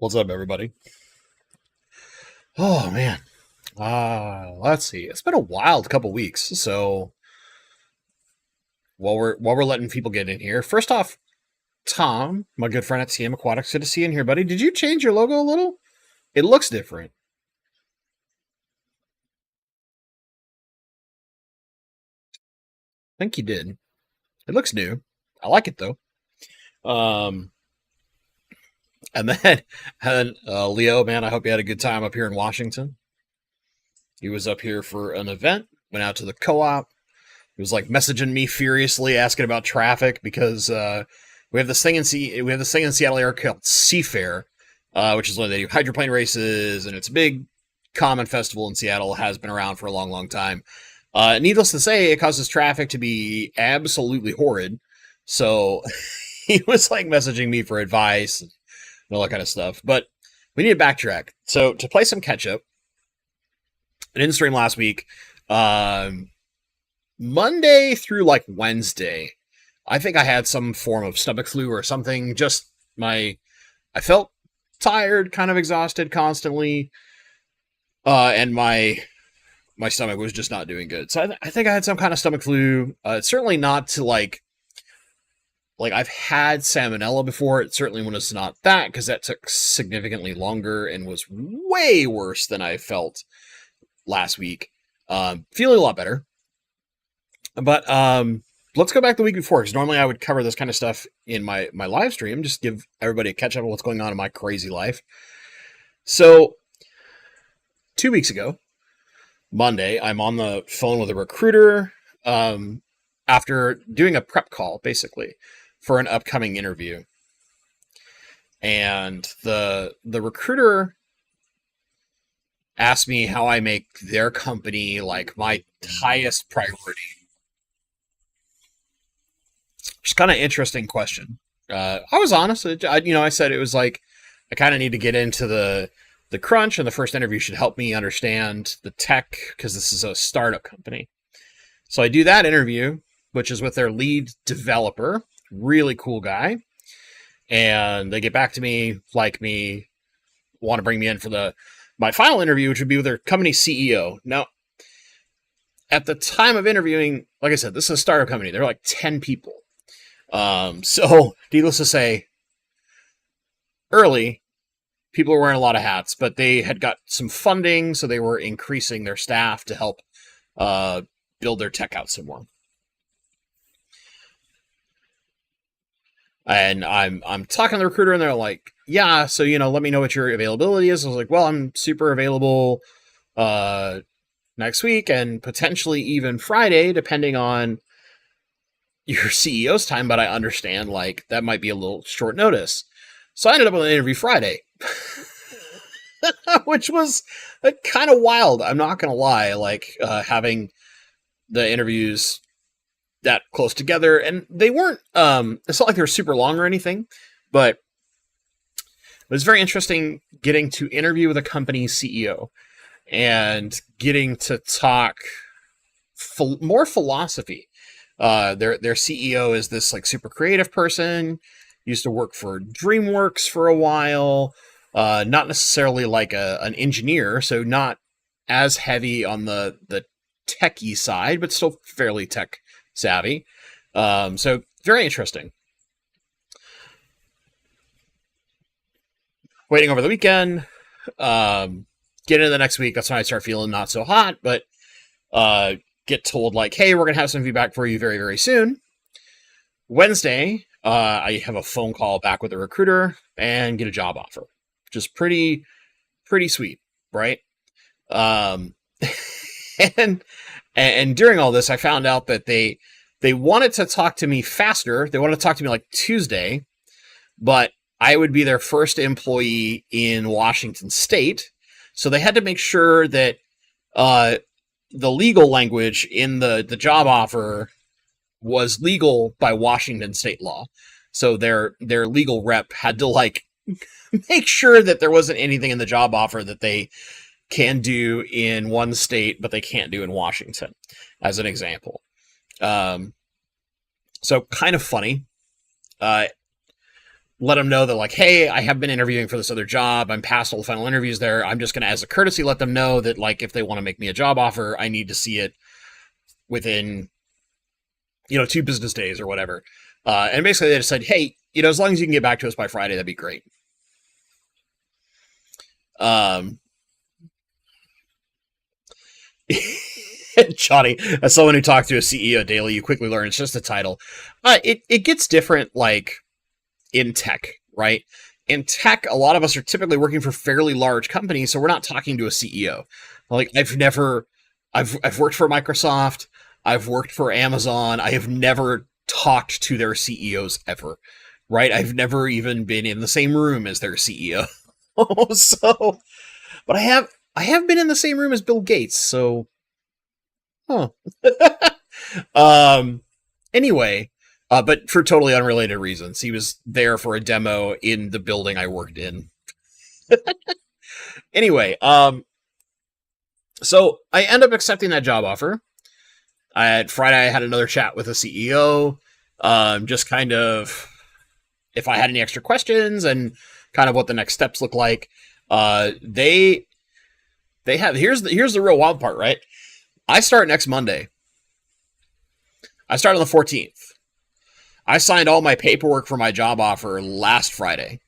What's up, everybody? Oh man, let's see. It's been a wild couple weeks. So while we're letting people get in here, first off, Tom, my good friend at TM Aquatics, good to see you in here, buddy. Did you change your logo a little? It looks different. I think you did. It looks new. I like it though. Um, and then Leo, man, I hope you had a good time up here in Washington. He was up here for an event. Went out to the co-op. He was like messaging me furiously, asking about traffic because we have this thing in Seattle area called Seafair, which is where they do hydroplane races, and it's a big common festival in Seattle. Has been around for a long, long time. Needless to say, it causes traffic to be absolutely horrid. So he was like messaging me for advice and all that kind of stuff. But we need to backtrack. So to play some catch up, I didn't stream last week. Monday through like Wednesday, I think I had some form of stomach flu or something. I felt tired, kind of exhausted constantly, and my stomach was just not doing good. So I think I had some kind of stomach flu. It's certainly not to like I've had salmonella before. It certainly was not that, because that took significantly longer and was way worse than I felt last week. Feeling a lot better. But let's go back the week before, because normally I would cover this kind of stuff in my live stream, just give everybody a catch up on what's going on in my crazy life. So 2 weeks ago, Monday, I'm on the phone with a recruiter after doing a prep call, basically, for an upcoming interview. And the recruiter asked me how I make their company like my highest priority. It's kind of interesting question. I was honest. I said it was like I kind of need to get into the crunch, and the first interview should help me understand the tech, because this is a startup company. So I do that interview, which is with their lead developer, really cool guy, and they get back to me, like me, want to bring me in for my final interview, which would be with their company CEO. Now, at the time of interviewing, like I said, this is a startup company. They're like 10 people. So needless to say, early, people were wearing a lot of hats, but they had got some funding, so they were increasing their staff to help build their tech out some more. And I'm talking to the recruiter, and they're like, "Yeah, so let me know what your availability is." I was like, "Well, I'm super available next week and potentially even Friday, depending on your CEO's time, but I understand like that might be a little short notice." So I ended up with an interview Friday, which was kind of wild. I'm not going to lie, like having the interviews that close together, and they weren't, it's not like they were super long or anything, but it was very interesting getting to interview with a company's CEO and getting to talk more philosophy. Their CEO is this like super creative person, used to work for DreamWorks for a while, not necessarily like an engineer, so not as heavy on the techie side, but still fairly tech savvy. So very interesting. Waiting over the weekend, get into the next week. That's when I start feeling not so hot, but get told like, hey, we're going to have some feedback for you very, very soon. Wednesday, I have a phone call back with a recruiter and get a job offer. Just pretty sweet, right? And during all this, I found out that they wanted to talk to me faster. They wanted to talk to me like Tuesday, but I would be their first employee in Washington State. So they had to make sure that the legal language in the job offer was legal by Washington State law. So their legal rep had to like make sure that there wasn't anything in the job offer that they can do in one state, but they can't do in Washington, as an example. So kind of funny. let them know that, like, hey, I have been interviewing for this other job. I'm past all the final interviews there. I'm just going to, as a courtesy, let them know that, like, if they want to make me a job offer, I need to see it within, 2 business days or whatever. And basically they just said, hey, as long as you can get back to us by Friday, that'd be great. Johnny, as someone who talked to a CEO daily, you quickly learn it's just a title. It gets different, like, in tech, right? In tech, a lot of us are typically working for fairly large companies, so we're not talking to a CEO. Like, I've worked for Microsoft, I've worked for Amazon, I have never talked to their CEOs ever, right? I've never even been in the same room as their CEO. So, but I have been in the same room as Bill Gates, so, anyway, but for totally unrelated reasons. He was there for a demo in the building I worked in. Anyway, so I end up accepting that job offer. Friday, I had another chat with the CEO, just kind of if I had any extra questions and kind of what the next steps look like. They have, here's the real wild part, right? I start next Monday. I start on the 14th. I signed all my paperwork for my job offer last Friday.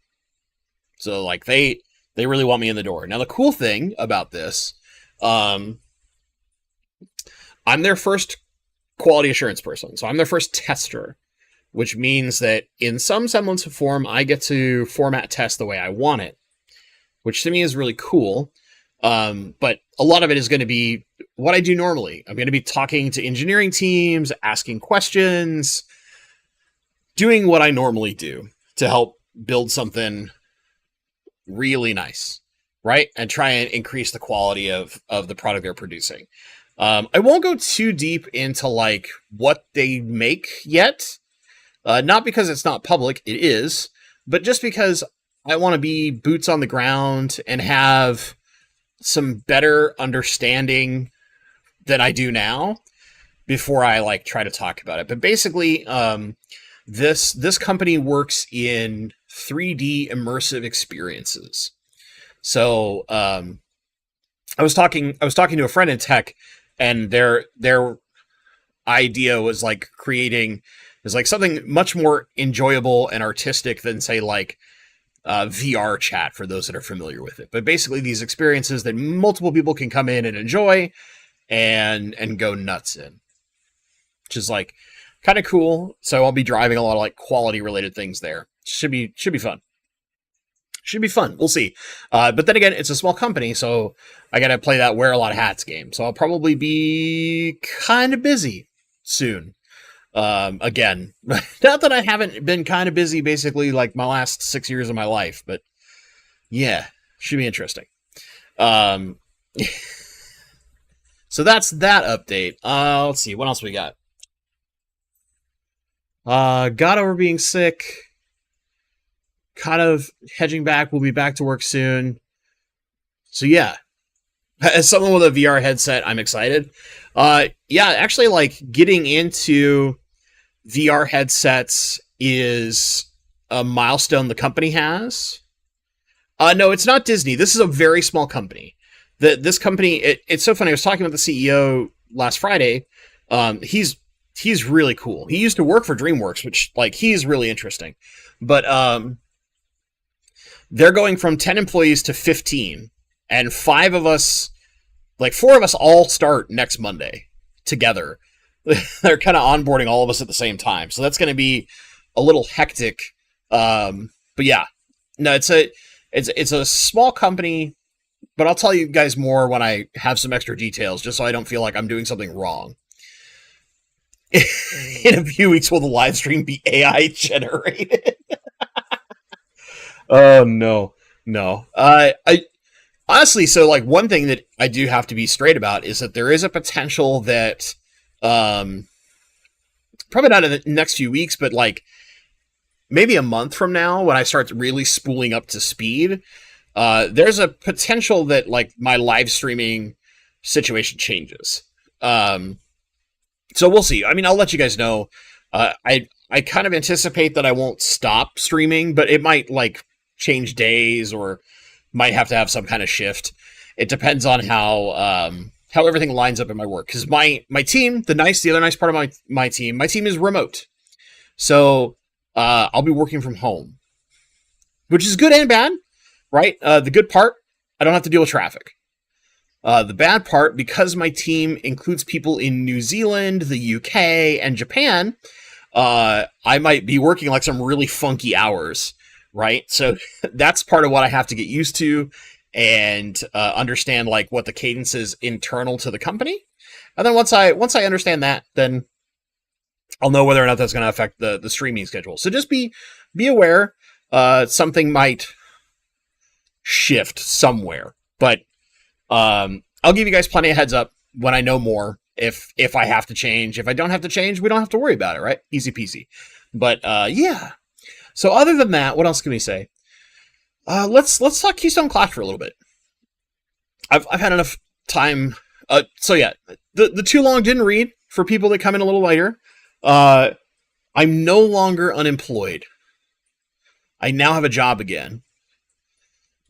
So, like, they really want me in the door. Now, the cool thing about this, I'm their first quality assurance person. So I'm their first tester, which means that in some semblance of form, I get to format test the way I want it, which to me is really cool. But a lot of it is going to be what I do normally. I'm going to be talking to engineering teams, asking questions, doing what I normally do to help build something really nice, right? And try and increase the quality of the product they're producing. I won't go too deep into, like, what they make yet. Not because it's not public, it is, but just because I want to be boots on the ground and have some better understanding than I do now before I, like, try to talk about it. But basically, this company works in 3D immersive experiences. So I was talking to a friend in tech, and their idea was, like, creating is, like, something much more enjoyable and artistic than, say, like, VR chat, for those that are familiar with it. But basically these experiences that multiple people can come in and enjoy and go nuts in, which is, like, kind of cool. So I'll be driving a lot of, like, quality related things there. Should be fun. Should be fun. We'll see. But then again, it's a small company, so I got to play that wear a lot of hats game. So I'll probably be kind of busy soon. Again, not that I haven't been kind of busy basically, like, my last 6 years of my life, but yeah, should be interesting. So that's that update. Let's see, what else we got? Got over being sick. Kind of hedging back. We'll be back to work soon. So yeah, as someone with a VR headset, I'm excited. Yeah, actually, like, getting into VR headsets is a milestone the company has. No, it's not Disney. This is a very small company. This company, it's so funny. I was talking with the CEO last Friday. He's really cool. He used to work for DreamWorks, which, like, he's really interesting. But they're going from 10 employees to 15, and 4 of us all start next Monday together. They're kind of onboarding all of us at the same time. So that's going to be a little hectic. But yeah, no, it's a small company, but I'll tell you guys more when I have some extra details, just so I don't feel like I'm doing something wrong. In a few weeks, will the live stream be AI generated? Oh, no. I honestly, so, like, one thing that I do have to be straight about is that there is a potential that, probably not in the next few weeks, but, like, maybe a month from now, when I start really spooling up to speed, there's a potential that, like, my live streaming situation changes. So we'll see. I mean, I'll let you guys know I kind of anticipate that I won't stop streaming, but it might like change days or might have to have some kind of shift. It depends on how everything lines up in my work. Because my team, the other nice part of my team is remote, so I'll be working from home, which is good and bad, right? The good part, I don't have to deal with traffic. The bad part, because my team includes people in New Zealand, the UK, and Japan, I might be working like some really funky hours, right? So that's part of what I have to get used to and understand, like what the cadence is internal to the company. And then once I understand that, then I'll know whether or not that's going to affect the streaming schedule. So just be aware. Something might shift somewhere, but I'll give you guys plenty of heads up when I know more. If I have to change, if I don't have to change, we don't have to worry about it, right? Easy peasy. But yeah. So other than that, what else can we say? Let's talk Keystone Clash for a little bit. I've had enough time. So yeah, the too long didn't read for people that come in a little later. I'm no longer unemployed. I now have a job again.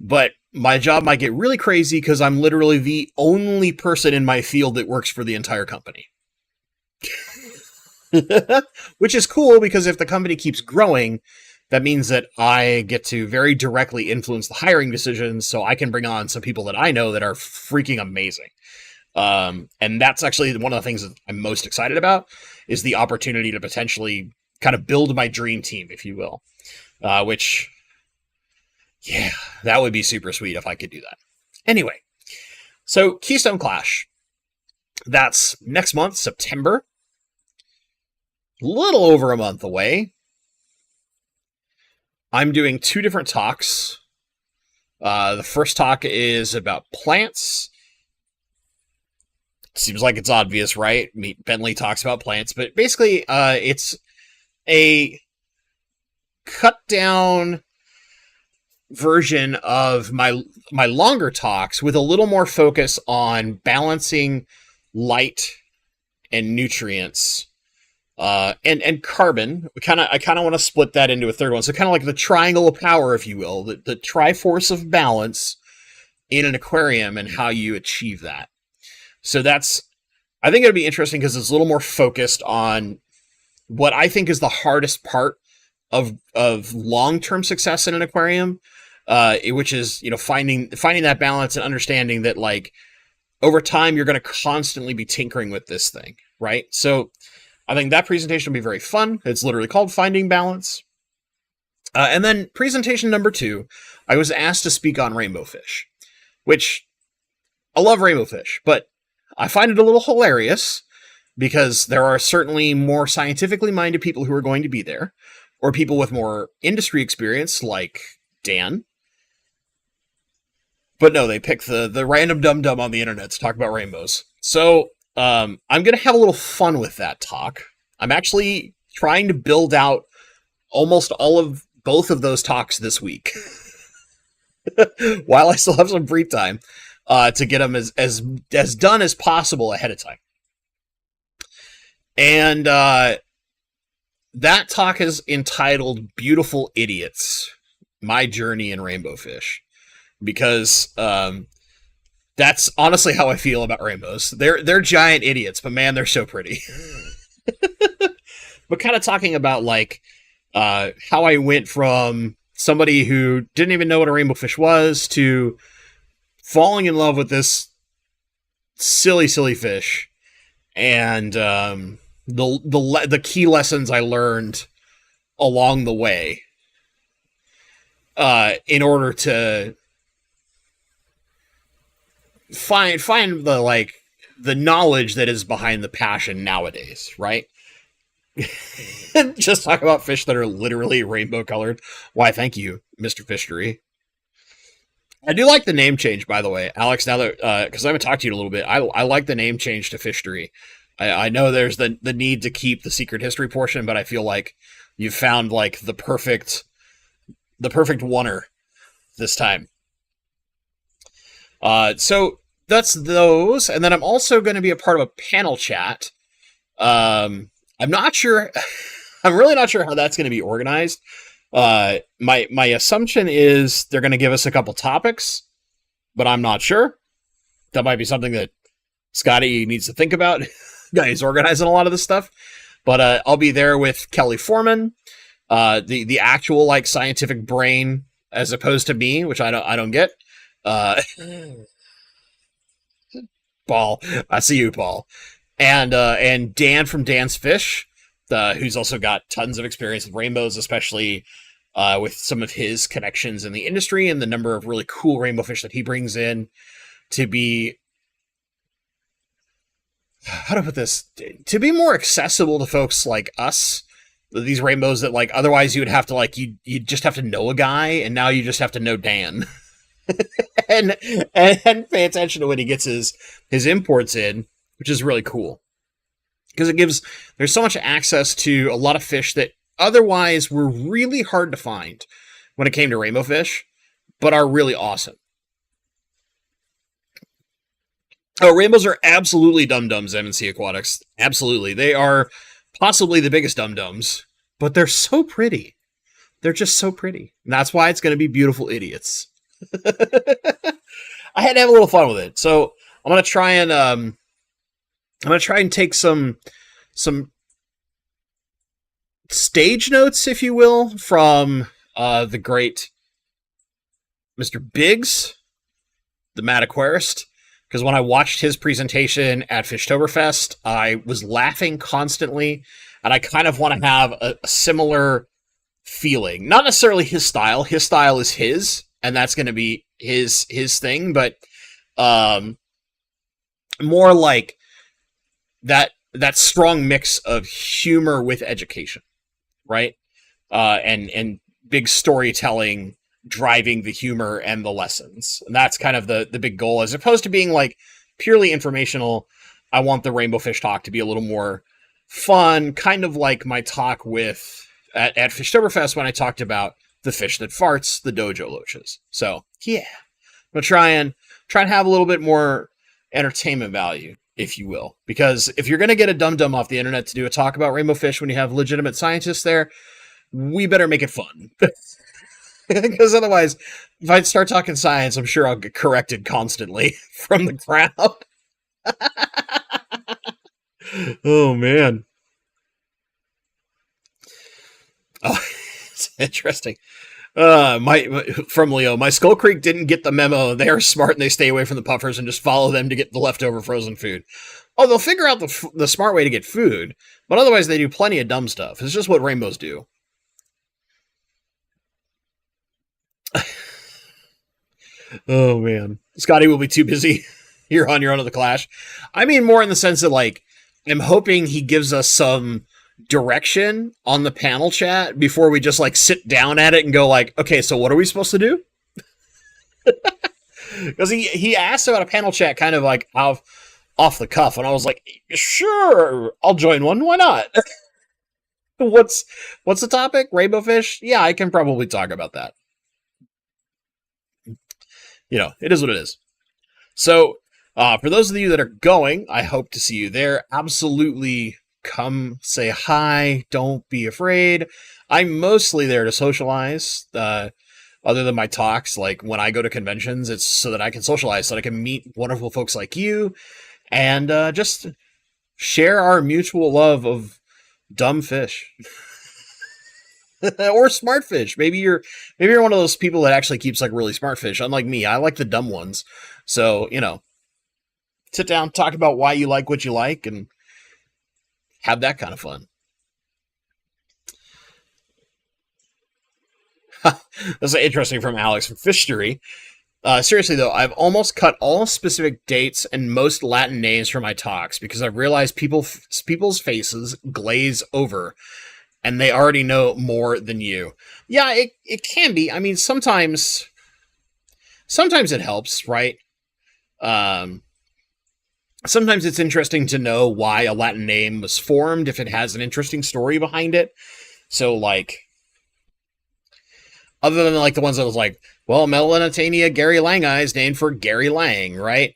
But my job might get really crazy because I'm literally the only person in my field that works for the entire company. Which is cool because if the company keeps growing, that means that I get to very directly influence the hiring decisions, so I can bring on some people that I know that are freaking amazing. And that's actually one of the things that I'm most excited about, is the opportunity to potentially kind of build my dream team, if you will. Which, yeah, that would be super sweet if I could do that. Anyway, so Keystone Clash. That's next month, September. Little over a month away. I'm doing 2 different talks. The first talk is about plants. Seems like it's obvious, right? Bentley talks about plants, but basically, it's a cut down version of my longer talks with a little more focus on balancing light and nutrients. And carbon. I kind of want to split that into a third one. So kind of like the triangle of power, if you will, the triforce of balance in an aquarium and how you achieve that. So I think it'll be interesting because it's a little more focused on what I think is the hardest part of long-term success in an aquarium, which is, finding that balance and understanding that, like, over time you're going to constantly be tinkering with this thing, right? So I think that presentation will be very fun. It's literally called Finding Balance. And then presentation number 2, I was asked to speak on rainbow fish, which I love rainbow fish, but I find it a little hilarious because there are certainly more scientifically minded people who are going to be there, or people with more industry experience like Dan. But no, they pick the random dum-dum on the internet to talk about rainbows. So I'm going to have a little fun with that talk. I'm actually trying to build out almost both of those talks this week while I still have some free time to get them as done as possible ahead of time. And that talk is entitled Beautiful Idiots, My Journey in Rainbow Fish, because that's honestly how I feel about rainbows. They're giant idiots, but man, they're so pretty. But kind of talking about, like, how I went from somebody who didn't even know what a rainbow fish was to falling in love with this silly fish, and the key lessons I learned along the way in order to find the knowledge that is behind the passion nowadays, right? Just talk about fish that are literally rainbow colored. Why, thank you, Mr. Fishery. I do like the name change, by the way, Alex. Now that because I haven't talked to you in a little bit, I like the name change to Fishery. I know there's the need to keep the secret history portion, but I feel like you've found, like, the perfect oneer this time. So that's those, and then I'm also going to be a part of a panel chat I'm not sure. I'm really not sure how that's going to be organized. My assumption is they're going to give us a couple topics, but I'm not sure. That might be something that Scotty needs to think about. He's organizing a lot of this stuff. But I'll be there with Kelly Foreman, the actual like scientific brain, as opposed to me, which I don't get. Paul, I see you, Paul, and Dan from Dan's Fish, who's also got tons of experience with rainbows, especially with some of his connections in the industry and the number of really cool rainbow fish that he brings in to be, how to put this, to be more accessible to folks like us. These rainbows that like otherwise you would have to like you just have to know a guy, and now you just have to know Dan. and pay attention to when he gets his imports in, which is really cool because there's so much access to a lot of fish that otherwise were really hard to find when it came to rainbow fish, but are really awesome. Oh, rainbows are absolutely dum-dums, M&C Aquatics. Absolutely. They are possibly the biggest dum-dums, but they're so pretty. They're just so pretty. And that's why it's going to be beautiful idiots. I had to have a little fun with it. So I'm going to try and take some stage notes, if you will, from the great Mr. Biggs, the Mad Aquarist. Because when I watched his presentation at Fishtoberfest, I was laughing constantly, and I kind of want to have a similar feeling. Not necessarily his style. His style is his, and that's going to be his thing, but more like that strong mix of humor with education, right? And big storytelling driving the humor and the lessons. And that's kind of the big goal, as opposed to being like purely informational. I want the Rainbow Fish talk to be a little more fun, kind of like my talk at Fishtoberfest when I talked about the fish that farts, the dojo loaches. So yeah, I'm gonna try and have a little bit more entertainment value, if you will, because if you're gonna get a dum-dum off the internet to do a talk about rainbow fish when you have legitimate scientists there, we better make it fun. Because otherwise, if I start talking science, I'm sure I'll get corrected constantly from the crowd. Oh, man. Oh, it's interesting. From Leo, my Skull Creek didn't get the memo. They are smart and they stay away from the puffers and just follow them to get the leftover frozen food. Oh, they'll figure out the smart way to get food, but otherwise they do plenty of dumb stuff. It's just what rainbows do. Oh, man. Scotty will be too busy. You're on your own at the Clash. I mean, more in the sense that, like, I'm hoping he gives us some direction on the panel chat before we just, like, sit down at it and go, like, okay, so what are we supposed to do? Because he asked about a panel chat kind of, like, off the cuff, and I was like, sure, I'll join one. Why not? What's the topic? Rainbow fish? Yeah, I can probably talk about that. You know, it is what it is. So, for those of you that are going, I hope to see you there. Absolutely come say hi. Don't be afraid. I'm mostly there to socialize. Other than my talks, like when I go to conventions, it's so that I can socialize, so that I can meet wonderful folks like you and just share our mutual love of dumb fish. Or smart fish. Maybe you're one of those people that actually keeps like really smart fish. Unlike me, I like the dumb ones. So, you know, sit down, talk about why you like what you like, and have that kind of fun. That's interesting from Alex from Fishery. Seriously though, I've almost cut all specific dates and most Latin names for my talks because I've realized people's faces glaze over. And they already know more than you. Yeah, it can be. I mean, sometimes it helps, right? Sometimes it's interesting to know why a Latin name was formed if it has an interesting story behind it. So, like, other than like the ones that was like, well, Melanotania Gary Langi is named for Gary Lang, right?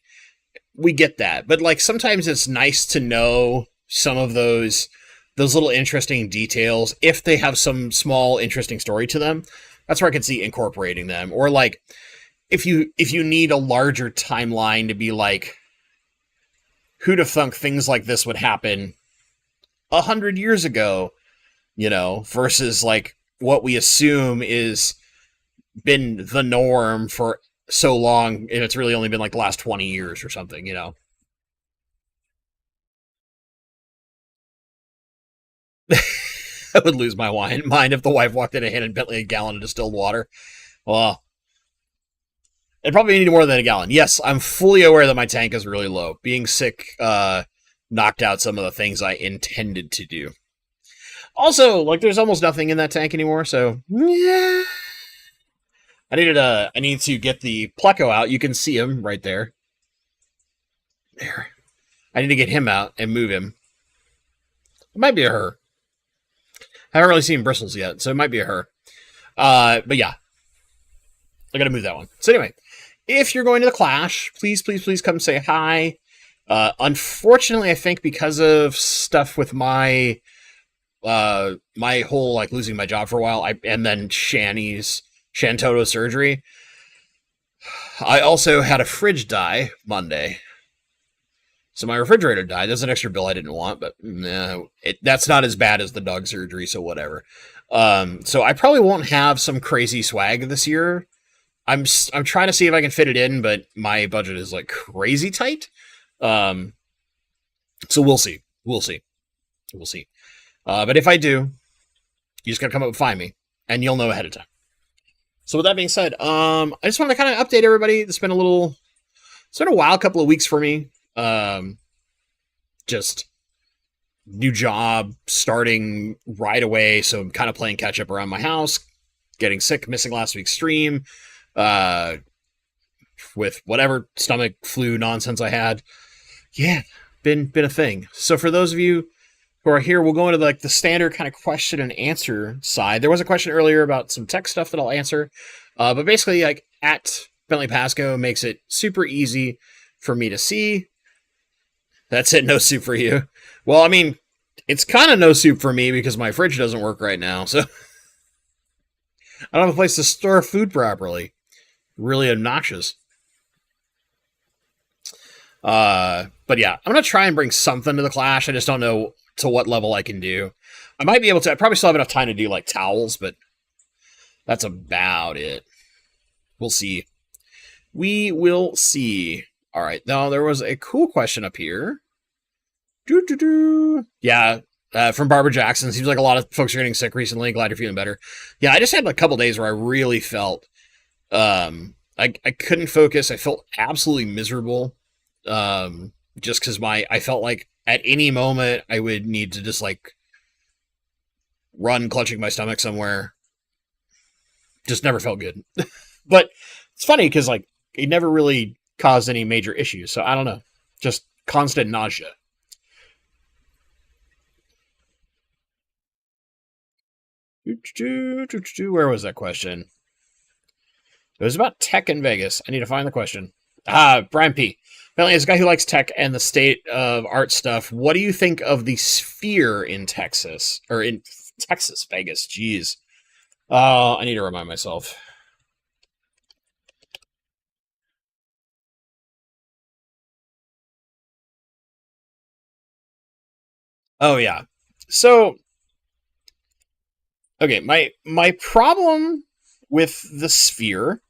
We get that. But like sometimes it's nice to know some of those those little interesting details, if they have some small interesting story to them, that's where I could see incorporating them. Or like if you need a larger timeline to be like, who'd have thunk things like this would happen 100 years ago, versus like what we assume is been the norm for so long, and it's really only been like the last 20 years or something. I would lose my mind if the wife walked in and handed Bentley a gallon of distilled water. Well, it'd probably need more than a gallon. Yes, I'm fully aware that my tank is really low. Being sick knocked out some of the things I intended to do. Also, like, there's almost nothing in that tank anymore, so yeah. I need to get the Pleco out. You can see him right there. There. I need to get him out and move him. It might be a her. I haven't really seen bristles yet, so it might be a her. But yeah. I gotta move that one. So anyway, if you're going to the Clash, please, please, please come say hi. Unfortunately, I think because of stuff with my my whole like losing my job for a while, and then Shantoto surgery, I also had a fridge die Monday. So my refrigerator died. There's an extra bill I didn't want, but that's not as bad as the dog surgery, so whatever. So I probably won't have some crazy swag this year. I'm trying to see if I can fit it in, but my budget is like crazy tight. So we'll see. But if I do, you just gotta come up and find me, and you'll know ahead of time. So with that being said, I just want to kind of update everybody. It's been a wild couple of weeks for me. Just new job starting right away, so I'm kind of playing catch up around my house, getting sick, missing last week's stream, with whatever stomach flu nonsense I had. Yeah, been a thing. So for those of you who are here, we'll go into like the standard kind of question and answer side. There was a question earlier about some tech stuff that I'll answer, but basically, like, at Bentley Pasco makes it super easy for me to see. That's it, no soup for you. Well, I mean, it's kind of no soup for me because my fridge doesn't work right now, so I don't have a place to store food properly. Really obnoxious. But yeah, I'm going to try and bring something to the Clash. I just don't know to what level I can do. I might be able to. I probably still have enough time to do like towels, but that's about it. We'll see. We will see. All right. Now, there was a cool question up here. Yeah, from Barbara Jackson. Seems like a lot of folks are getting sick recently. Glad you're feeling better. Yeah, I just had a couple days where I really felt I couldn't focus. I felt absolutely miserable. Just because I felt like at any moment I would need to just like run clutching my stomach somewhere. Just never felt good. But it's funny because like it never really caused any major issues. So I don't know. Just constant nausea. Where was that question? It was about tech in Vegas. I need to find the question. Brian P. Apparently, as a guy who likes tech and the state of art stuff, what do you think of the Sphere in Texas? Or in Texas, Vegas, jeez. I need to remind myself. Oh, yeah. So, okay, my problem with the Sphere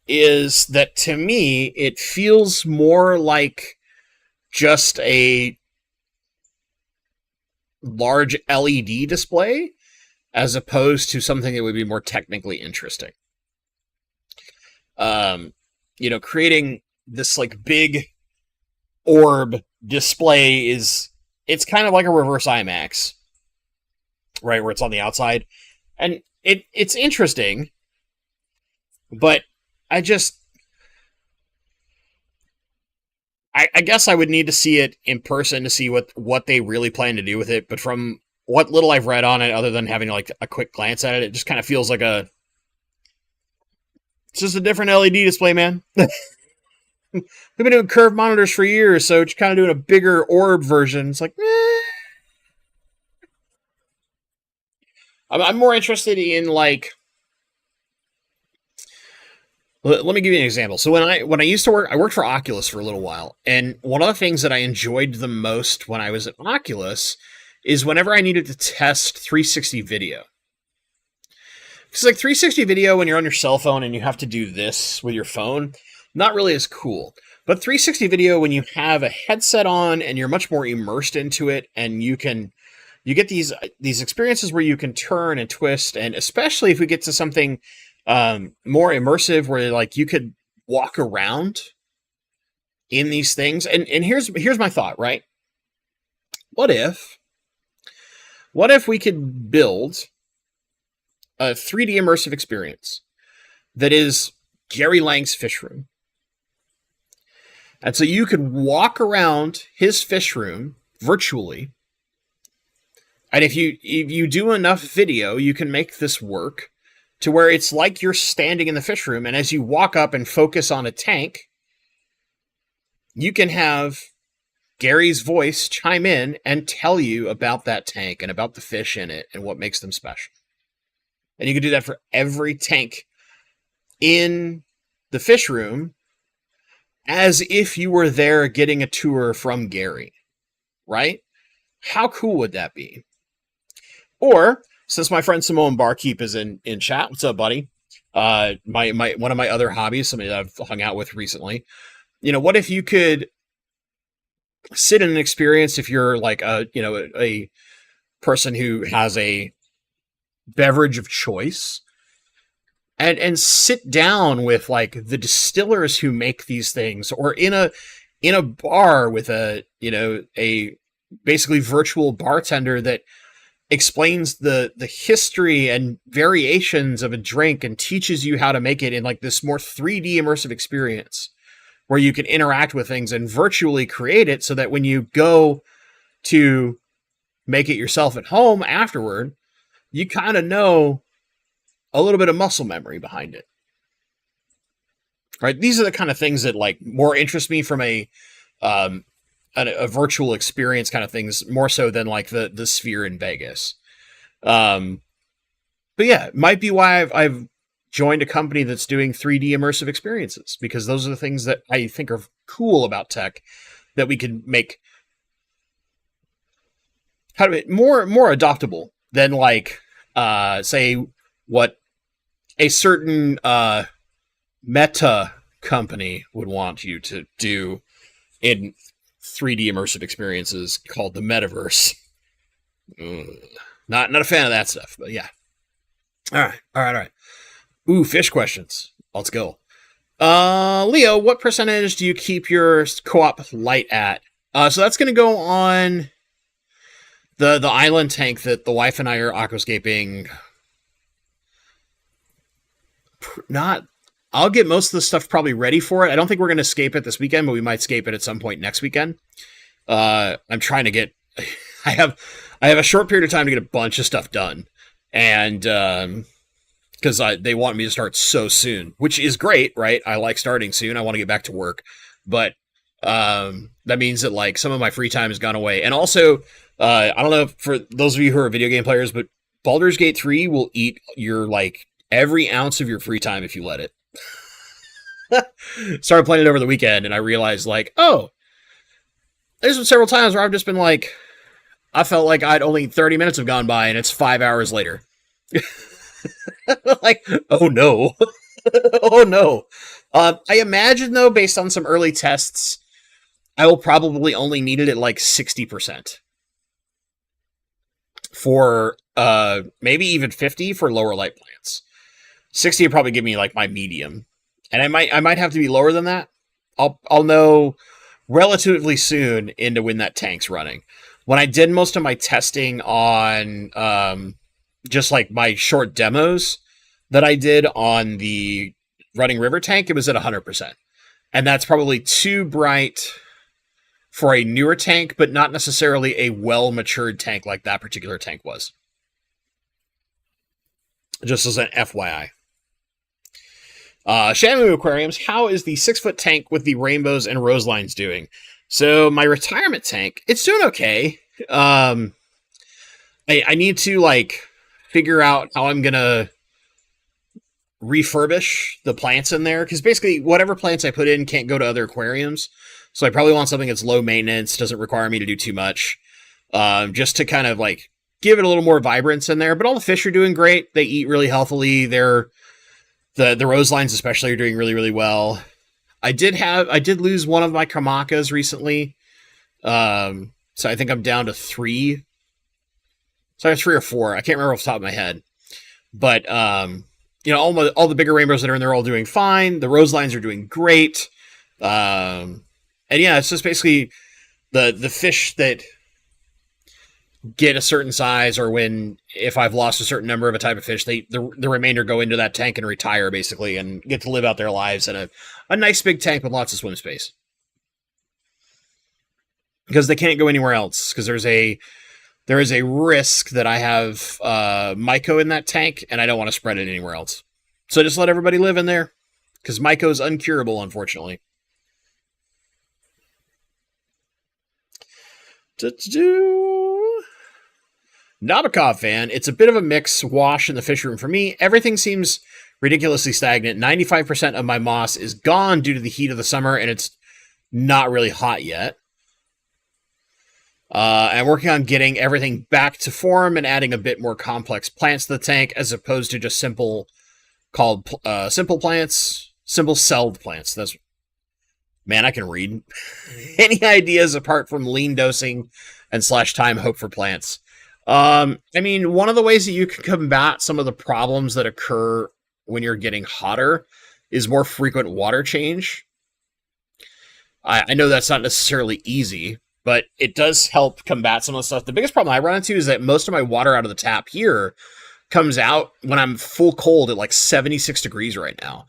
is that to me it feels more like just a large LED display as opposed to something that would be more technically interesting. Creating this like big orb display it's kind of like a reverse IMAX, right, where it's on the outside, and it's interesting, but I guess I would need to see it in person to see what they really plan to do with it. But from what little I've read on it, other than having like a quick glance at it, it just kind of feels like it's just a different LED display, man. We've been doing curved monitors for years, so just kind of doing a bigger orb version. It's like, I'm more interested in like. Let me give you an example. So when I used to work, I worked for Oculus for a little while, and one of the things that I enjoyed the most when I was at Oculus is whenever I needed to test 360 video. Because like 360 video when you're on your cell phone and you have to do this with your phone, not really as cool. But 360 video when you have a headset on and you're much more immersed into it, and you get these experiences where you can turn and twist, and especially if we get to something more immersive where like you could walk around in these things. And here's my thought, right? What if we could build a 3D immersive experience that is Gary Lang's fish room? And so you could walk around his fish room virtually. And if you do enough video, you can make this work to where it's like you're standing in the fish room, and as you walk up and focus on a tank, you can have Gary's voice chime in and tell you about that tank and about the fish in it and what makes them special. And you can do that for every tank in the fish room as if you were there getting a tour from Gary, right? How cool would that be? Or, since my friend Simone Barkeep is in chat, what's up, buddy? My one of my other hobbies, somebody that I've hung out with recently. What if you could sit in an experience if you're like a person who has a beverage of choice, and sit down with like the distillers who make these things, or in a bar with a basically virtual bartender that explains the history and variations of a drink and teaches you how to make it in like this more 3D immersive experience where you can interact with things and virtually create it, so that when you go to make it yourself at home afterward, you kind of know a little bit of muscle memory behind it. Right? These are the kind of things that like more interest me from a virtual experience kind of things, more so than like the Sphere in Vegas. But yeah, it might be why I've joined a company that's doing 3D immersive experiences, because those are the things that I think are cool about tech that we can make more adoptable than like say what a certain meta company would want you to do in 3D immersive experiences called the metaverse. Not a fan of that stuff, but yeah. All right. Ooh, fish questions. Let's go. Leo, what percentage do you keep your co-op light at? So that's going to go on the island tank that the wife and I are aquascaping. I'll get most of the stuff probably ready for it. I don't think we're going to scape it this weekend, but we might scape it at some point next weekend. I'm trying to get, I have a short period of time to get a bunch of stuff done. And, because they want me to start so soon, which is great, right? I like starting soon. I want to get back to work. But that means that like some of my free time has gone away. And also, I don't know for those of you who are video game players, but Baldur's Gate 3 will eat your like every ounce of your free time if you let it. Started playing it over the weekend, and I realized like, oh, there's been several times where I've just been like, I felt like I'd only 30 minutes have gone by, and it's 5 hours later. Like, oh no. Oh no. I imagine though, based on some early tests, I will probably only need it at like 60% for maybe even 50 for lower light plants. 60 would probably give me like my medium. And I might have to be lower than that. I'll know relatively soon into when that tank's running. When I did most of my testing on just like my short demos that I did on the Running River tank, it was at 100%. And that's probably too bright for a newer tank, but not necessarily a well-matured tank like that particular tank was. Just as an FYI. Shamu Aquariums, how is the 6-foot tank with the rainbows and rose lines doing? So my retirement tank, it's doing okay. I need to like figure out how I'm going to refurbish the plants in there, because basically whatever plants I put in can't go to other aquariums. So I probably want something that's low maintenance, doesn't require me to do too much, just to kind of like give it a little more vibrance in there. But all the fish are doing great. They eat really healthily. The rose lines especially are doing really, really well. I did lose one of my Kamakas recently. So I think I'm down to 3. So I have 3 or 4. I can't remember off the top of my head. But all the bigger rainbows that are in there are all doing fine. The rose lines are doing great. And yeah, it's just basically the fish that get a certain size, or if I've lost a certain number of a type of fish, the remainder go into that tank and retire basically, and get to live out their lives in a nice big tank with lots of swim space. Because they can't go anywhere else, because there is a risk that I have myco in that tank, and I don't want to spread it anywhere else. So just let everybody live in there, because myco is uncurable, unfortunately. Nabokov fan, it's a bit of a mix wash in the fish room for me. Everything seems ridiculously stagnant. 95% of my moss is gone due to the heat of the summer, and it's not really hot yet. I'm working on getting everything back to form and adding a bit more complex plants to the tank, as opposed to just simple plants, simple celled plants. Man, I can read. Any ideas apart from lean dosing and /time hope for plants? I mean, one of the ways that you can combat some of the problems that occur when you're getting hotter is more frequent water change. I know that's not necessarily easy, but it does help combat some of the stuff. The biggest problem I run into is that most of my water out of the tap here comes out when I'm full cold at like 76 degrees right now.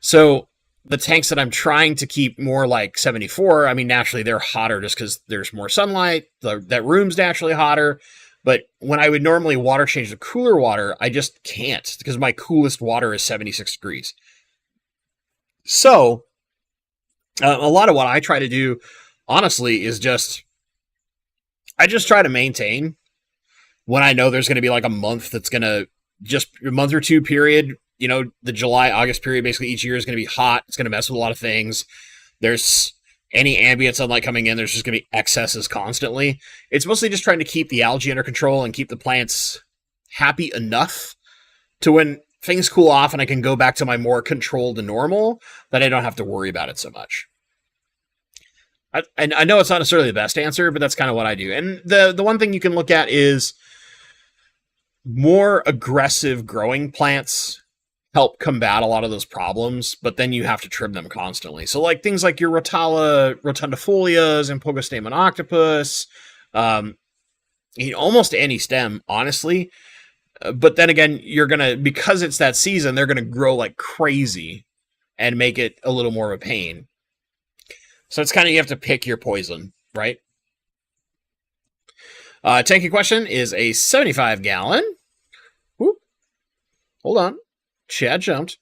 So the tanks that I'm trying to keep more like 74, I mean, naturally they're hotter just because there's more sunlight. That room's naturally hotter. But when I would normally water change the cooler water, I just can't, because my coolest water is 76 degrees. So a lot of what I try to do, honestly, is I just try to maintain when I know there's going to be like a month that's going to just a month or two period. The July, August period, basically each year is going to be hot. It's going to mess with a lot of things. There's any ambient sunlight coming in, there's just going to be excesses constantly. It's mostly just trying to keep the algae under control and keep the plants happy enough to when things cool off and I can go back to my more controlled and normal, that I don't have to worry about it so much. I know it's not necessarily the best answer, but that's kind of what I do. And the one thing you can look at is more aggressive growing plants help combat a lot of those problems, but then you have to trim them constantly. So like things like your Rotala rotundifolias and Pogostemon octopus, almost any stem, honestly. But then again, because it's that season, they're going to grow like crazy and make it a little more of a pain. So it's kind of, you have to pick your poison, right? Tanky question is a 75-gallon. Hold on. Chad jumped.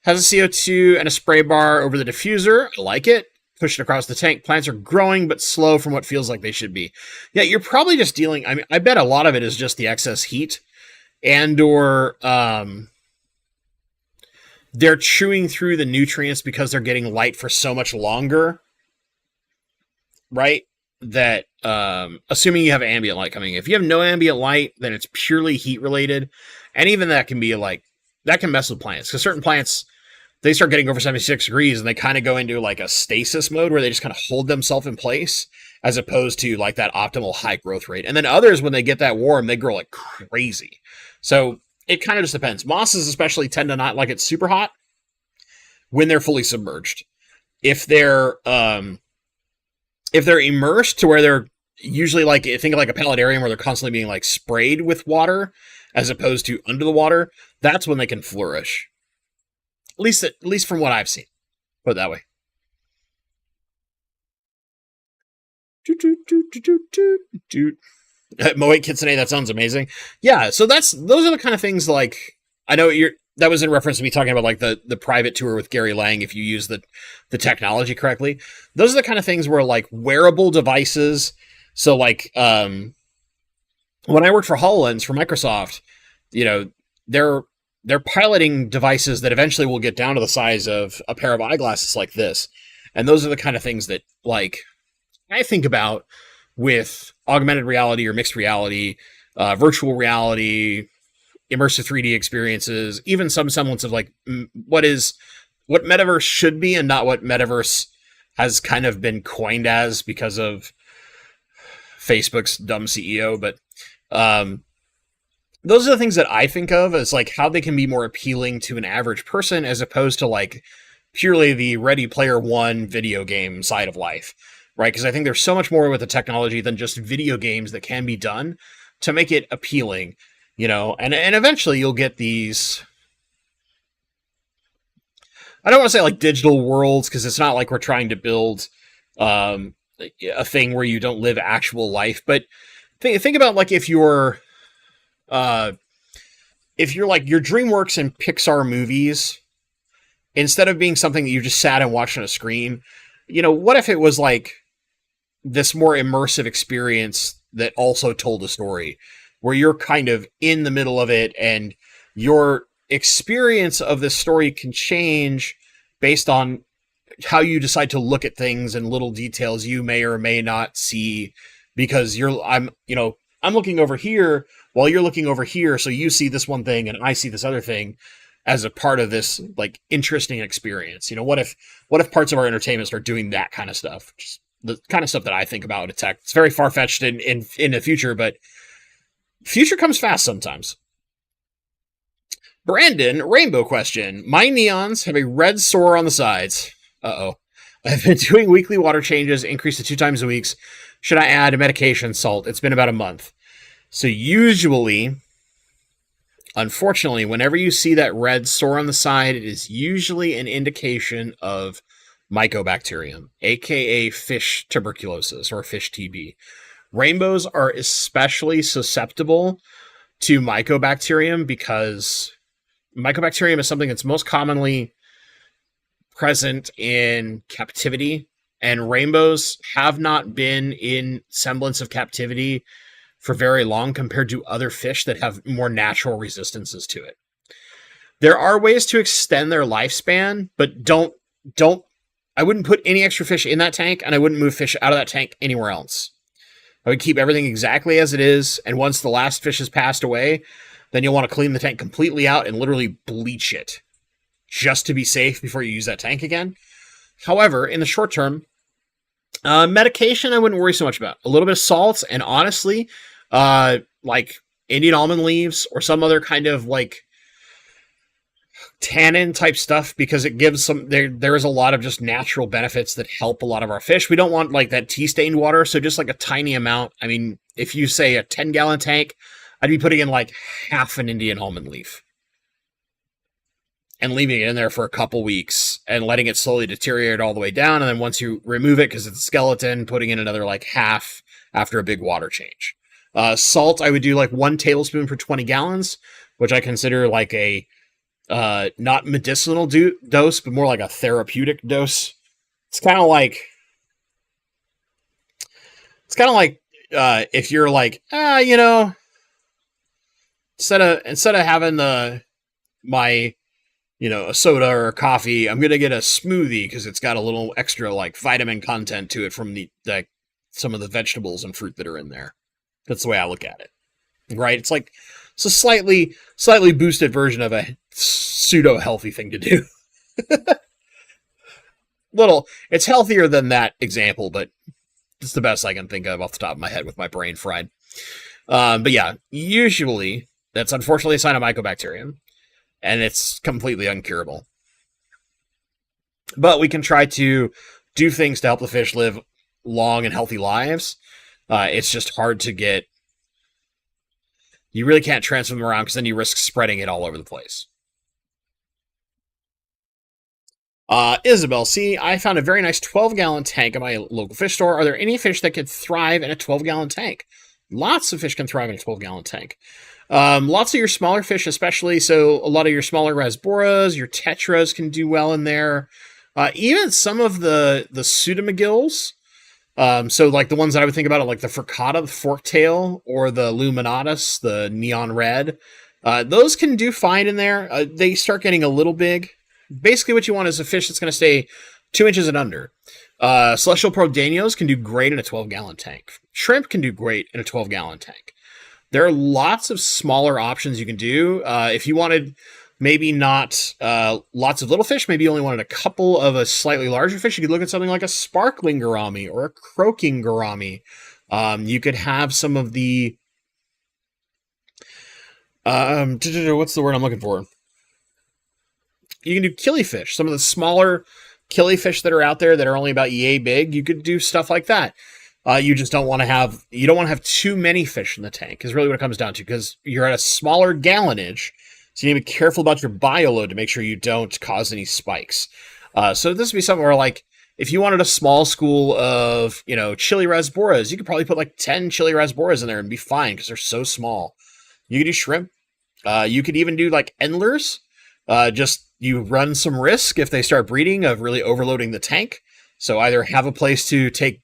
Has a CO2 and a spray bar over the diffuser. I like it. Push it across the tank. Plants are growing, but slow from what feels like they should be. Yeah, you're probably just dealing... I mean, I bet a lot of it is just the excess heat. And/or they're chewing through the nutrients because they're getting light for so much longer. Right? That, assuming you have ambient light coming in. If you have no ambient light, then it's purely heat related. And even that can be like... that can mess with plants, because certain plants, they start getting over 76 degrees and they kind of go into like a stasis mode where they just kind of hold themselves in place, as opposed to like that optimal high growth rate. And then others, when they get that warm, they grow like crazy. So it kind of just depends. Mosses especially tend to not like it super hot when they're fully submerged. If they're immersed to where they're usually like, think of like a paludarium where they're constantly being like sprayed with water as opposed to under the water, that's when they can flourish. At least from what I've seen. Put it that way. Moet Kitsune, that sounds amazing. Yeah, so those are the kind of things, like, I know that was in reference to me talking about like the private tour with Gary Lang, if you use the technology correctly. Those are the kind of things where like wearable devices. So like when I worked for HoloLens for Microsoft, you know, they're they're piloting devices that eventually will get down to the size of a pair of eyeglasses like this. And those are the kind of things that like I think about with augmented reality or mixed reality, virtual reality, immersive 3D experiences, even some semblance of like what metaverse should be and not what metaverse has kind of been coined as because of Facebook's dumb CEO. But um, those are the things that I think of as like how they can be more appealing to an average person as opposed to like purely the Ready Player One video game side of life, right? Because I think there's so much more with the technology than just video games that can be done to make it appealing, and eventually you'll get these. I don't want to say like digital worlds because it's not like we're trying to build a thing where you don't live actual life, but think about like uh, if you're like your DreamWorks and Pixar movies, instead of being something that you just sat and watched on a screen, what if it was like this more immersive experience that also told a story where you're kind of in the middle of it and your experience of this story can change based on how you decide to look at things and little details you may or may not see because I'm looking over here while you're looking over here, so you see this one thing and I see this other thing as a part of this like interesting experience. What if parts of our entertainment start doing that kind of stuff? Just the kind of stuff that I think about in tech. It's very far fetched in the future, but future comes fast sometimes. Brandon, rainbow question. My neons have a red sore on the sides. Uh-oh. I've been doing weekly water changes, increased to 2 times a week. Should I add a medication, salt? It's been about a month. So usually, unfortunately, whenever you see that red sore on the side, it is usually an indication of mycobacterium, aka fish tuberculosis or fish TB. Rainbows are especially susceptible to mycobacterium because mycobacterium is something that's most commonly present in captivity, and rainbows have not been in semblance of captivity for very long compared to other fish that have more natural resistances to it. There are ways to extend their lifespan, but don't I wouldn't put any extra fish in that tank, and I wouldn't move fish out of that tank anywhere else. I would keep everything exactly as it is, and once the last fish has passed away, then you'll want to clean the tank completely out and literally bleach it just to be safe before you use that tank again. However, in the short term, medication I wouldn't worry so much about. A little bit of salt and honestly, like Indian almond leaves or some other kind of like tannin type stuff because it gives there is a lot of just natural benefits that help a lot of our fish. We don't want like that tea stained water, so just like a tiny amount. I mean, if you say a 10-gallon tank, I'd be putting in like half an Indian almond leaf and leaving it in there for a couple weeks and letting it slowly deteriorate all the way down. And then once you remove it, because it's a skeleton, putting in another like half after a big water change. Salt, I would do like 1 tablespoon per 20 gallons, which I consider like a not medicinal dose, but more like a therapeutic dose. It's kind of like if you're like, instead of having my a soda or a coffee, I'm gonna get a smoothie because it's got a little extra like vitamin content to it from some of the vegetables and fruit that are in there. That's the way I look at it, right? It's a slightly boosted version of a pseudo healthy thing to do. It's healthier than that example, but it's the best I can think of off the top of my head with my brain fried. But yeah, usually that's unfortunately a sign of mycobacterium, and it's completely uncurable. But we can try to do things to help the fish live long and healthy lives. It's just hard to get. You really can't transfer them around because then you risk spreading it all over the place. Isabel, see, I found a very nice 12-gallon tank at my local fish store. Are there any fish that could thrive in a 12-gallon tank? Lots of fish can thrive in a 12-gallon tank. Lots of your smaller fish, especially, so a lot of your smaller rasboras, your tetras can do well in there. Even some of the pseudomagills, so like the ones that I would think about are like the friccata, the forktail, or the luminatus, the neon red. Those can do fine in there. They start getting a little big. Basically, what you want is a fish that's going to stay 2 inches and under. Celestial Prodanos can do great in a 12-gallon tank. Shrimp can do great in a 12-gallon tank. There are lots of smaller options you can do. If you wanted maybe not lots of little fish, maybe you only wanted a couple of a slightly larger fish, you could look at something like a sparkling gourami or a croaking gourami. You could have some of the... what's the word I'm looking for? You can do killifish. Some of the smaller killifish that are out there that are only about yay big, you could do stuff like that. You just don't want to have too many fish in the tank, is really what it comes down to, because you're at a smaller gallonage, so you need to be careful about your bioload to make sure you don't cause any spikes. So this would be something where, like, if you wanted a small school of, chili rasboras, you could probably put like 10 chili rasboras in there and be fine because they're so small. You could do shrimp. You could even do like endlers. Just you run some risk if they start breeding of really overloading the tank. So either have a place to take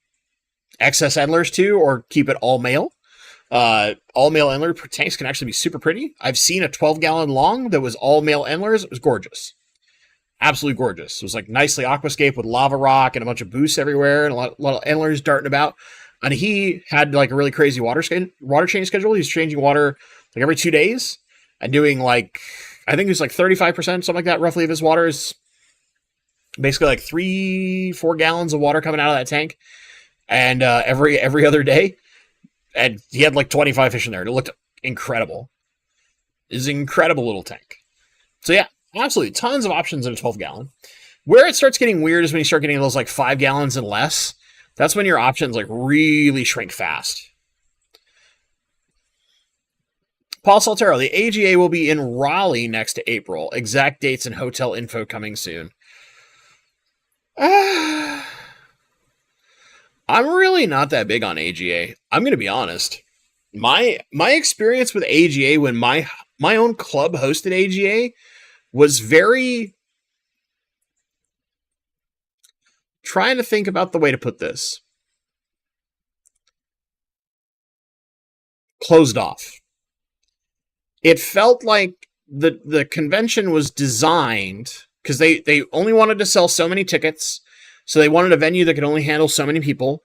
excess endlers to, or keep it all male. All male endler tanks can actually be super pretty. I've seen a 12-gallon long that was all male endlers. It was gorgeous. Absolutely gorgeous. It was like nicely aquascape with lava rock and a bunch of boosts everywhere and a lot of endlers darting about. And he had like a really crazy water change schedule. He's changing water like every 2 days and doing like, I think it was like 35%, something like that, roughly, of his water is basically like 3-4 gallons of water coming out of that tank. And every other day. And he had like 25 fish in there. It looked incredible. It's an incredible little tank. So yeah, absolutely. Tons of options in a 12-gallon. Where it starts getting weird is when you start getting those like 5 gallons and less. That's when your options like really shrink fast. Paul Saltero, the AGA will be in Raleigh next April. Exact dates and hotel info coming soon. I'm really not that big on AGA. I'm going to be honest. My experience with AGA when my own club hosted AGA was very... Trying to think about the way to put this. Closed off. It felt like the convention was designed because they only wanted to sell so many tickets, so they wanted a venue that could only handle so many people.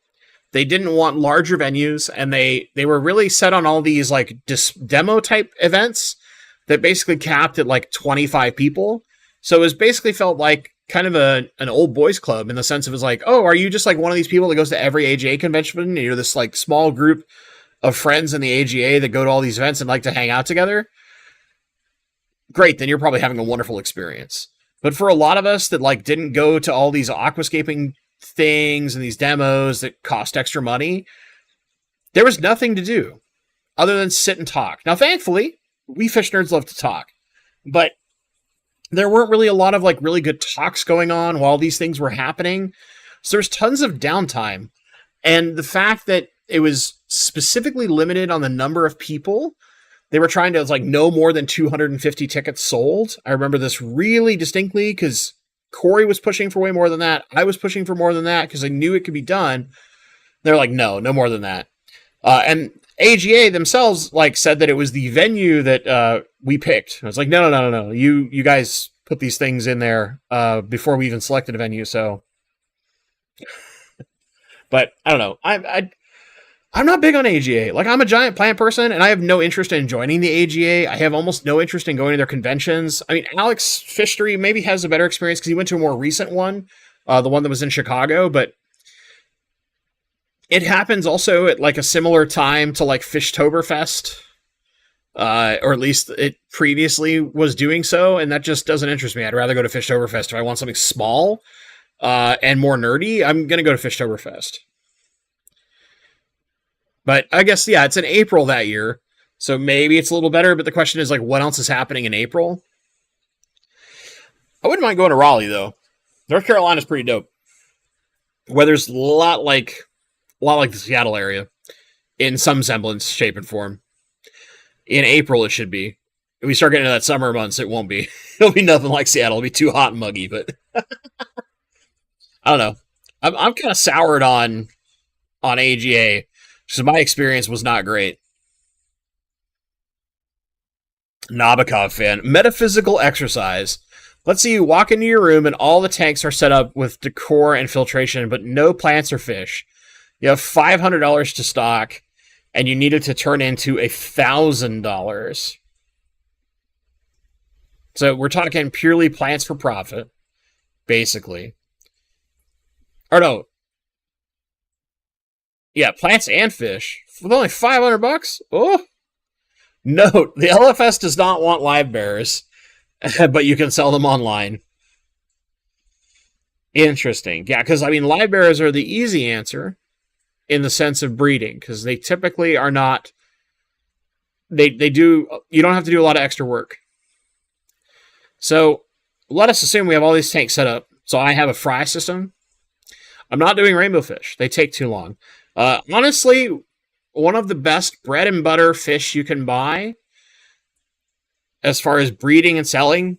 They didn't want larger venues, and they were really set on all these like demo type events that basically capped at like 25 people. So it was basically felt like kind of an old boys club in the sense of it's like, oh, are you just like one of these people that goes to every AGA convention and you're this like small group of friends in the AGA that go to all these events and like to hang out together? Great, then you're probably having a wonderful experience. But for a lot of us that like didn't go to all these aquascaping things and these demos that cost extra money, there was nothing to do other than sit and talk. Now, thankfully, we fish nerds love to talk, but there weren't really a lot of like really good talks going on while these things were happening. So there's tons of downtime. And the fact that it was specifically limited on the number of people, they were trying to, like, no more than 250 tickets sold. I remember this really distinctly because Corey was pushing for way more than that. I was pushing for more than that because I knew it could be done. They're like, no more than that. And AGA themselves like said that it was the venue that we picked. I was like, no. You guys put these things in there before we even selected a venue. So, but I don't know. I'm not big on AGA. Like, I'm a giant plant person, and I have no interest in joining the AGA. I have almost no interest in going to their conventions. I mean, Alex Fishery maybe has a better experience because he went to a more recent one, the one that was in Chicago, but it happens also at, like, a similar time to, like, Fishtoberfest, or at least it previously was doing so, and that just doesn't interest me. I'd rather go to Fishtoberfest. If I want something small and more nerdy, I'm going to go to Fishtoberfest. But I guess, yeah, it's in April that year, so maybe it's a little better, but the question is, like, what else is happening in April? I wouldn't mind going to Raleigh, though. North Carolina's pretty dope. Weather's a lot like the Seattle area, in some semblance, shape, and form. In April, it should be. If we start getting into that summer months, it won't be. It'll be nothing like Seattle. It'll be too hot and muggy, but I don't know. I'm kind of soured on AGA. So my experience was not great. Nabokov fan. Metaphysical exercise. Let's say you walk into your room and all the tanks are set up with decor and filtration, but no plants or fish. You have $500 to stock, and you need it to turn into $1,000. So we're talking purely plants for profit, basically. Or no. Yeah, plants and fish. With only $500? Oh. Note, the LFS does not want live bears, but you can sell them online. Interesting. Yeah, because, I mean, live bears are the easy answer in the sense of breeding, because they typically are not... They do... You don't have to do a lot of extra work. So, let us assume we have all these tanks set up. So I have a fry system. I'm not doing rainbow fish. They take too long. Honestly, one of the best bread and butter fish you can buy as far as breeding and selling,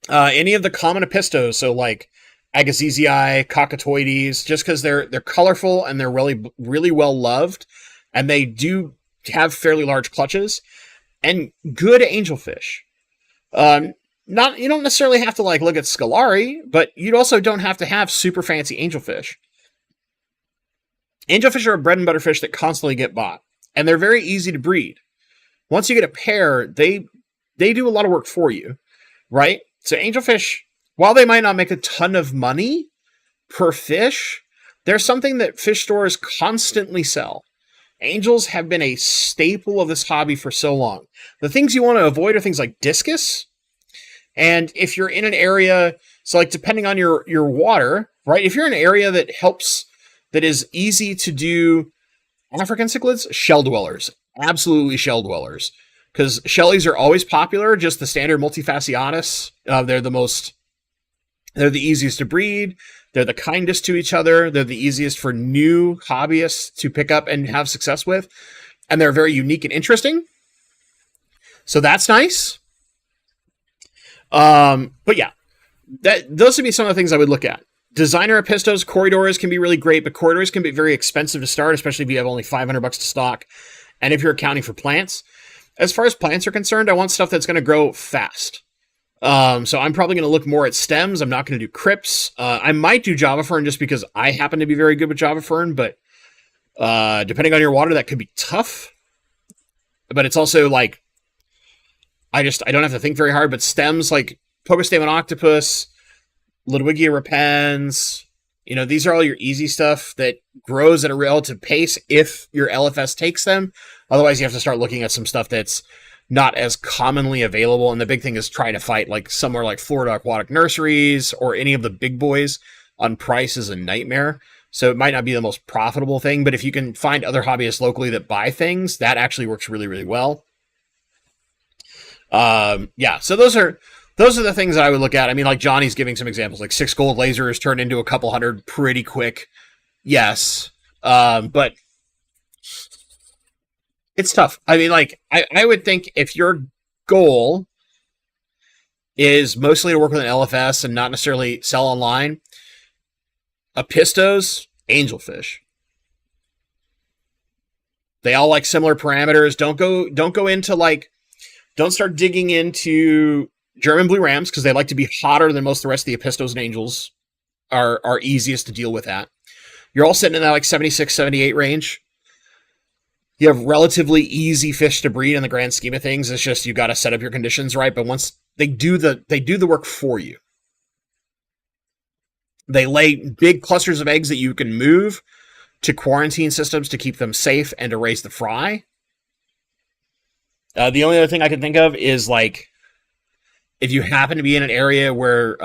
any of the common apistos, so like Agassizii, Cockatoides, just because they're colorful and they're really, really well loved, and they do have fairly large clutches, and good angelfish. You don't necessarily have to like look at Scalari, but you also don't have to have super fancy angelfish. Angelfish are a bread and butter fish that constantly get bought, and they're very easy to breed. Once you get a pair, they do a lot of work for you, right? So angelfish, while they might not make a ton of money per fish, they're something that fish stores constantly sell. Angels have been a staple of this hobby for so long. The things you want to avoid are things like discus, and if you're in an area, so like depending on your water, right? If you're in an area that is easy to do African cichlids, shell dwellers. Absolutely shell dwellers. Because shellies are always popular, just the standard multifasciatus. They're the easiest to breed. They're the kindest to each other. They're the easiest for new hobbyists to pick up and have success with. And they're very unique and interesting. So that's nice. But yeah, those would be some of the things I would look at. Designer apistos, corridors can be really great, but corridors can be very expensive to start, especially if you have only $500 to stock. And if you're accounting for plants. As far as plants are concerned, I want stuff that's going to grow fast. So I'm probably going to look more at stems. I'm not going to do crypts. I might do Java Fern just because I happen to be very good with Java Fern, but depending on your water, that could be tough. But it's also like, I don't have to think very hard, but stems like Pogostamen octopus, Ludwigia repens, these are all your easy stuff that grows at a relative pace if your LFS takes them. Otherwise, you have to start looking at some stuff that's not as commonly available. And the big thing is trying to fight like somewhere like Florida Aquatic Nurseries or any of the big boys on price is a nightmare. So it might not be the most profitable thing, but if you can find other hobbyists locally that buy things, that actually works really, really well. So those are the things that I would look at. I mean, like Johnny's giving some examples, like 6 gold lasers turn into a couple hundred pretty quick. Yes. But it's tough. I mean, like, I would think if your goal is mostly to work with an LFS and not necessarily sell online, apistos, angelfish. They all like similar parameters. Don't go into like, don't start digging into German blue rams because they like to be hotter than most of the rest of the apistos and angels are easiest to deal with at. You're all sitting in that like 76, 78 range. You have relatively easy fish to breed in the grand scheme of things. It's just you got to set up your conditions right. But once they do the work for you. They lay big clusters of eggs that you can move to quarantine systems to keep them safe and to raise the fry. The only other thing I can think of is like if you happen to be in an area where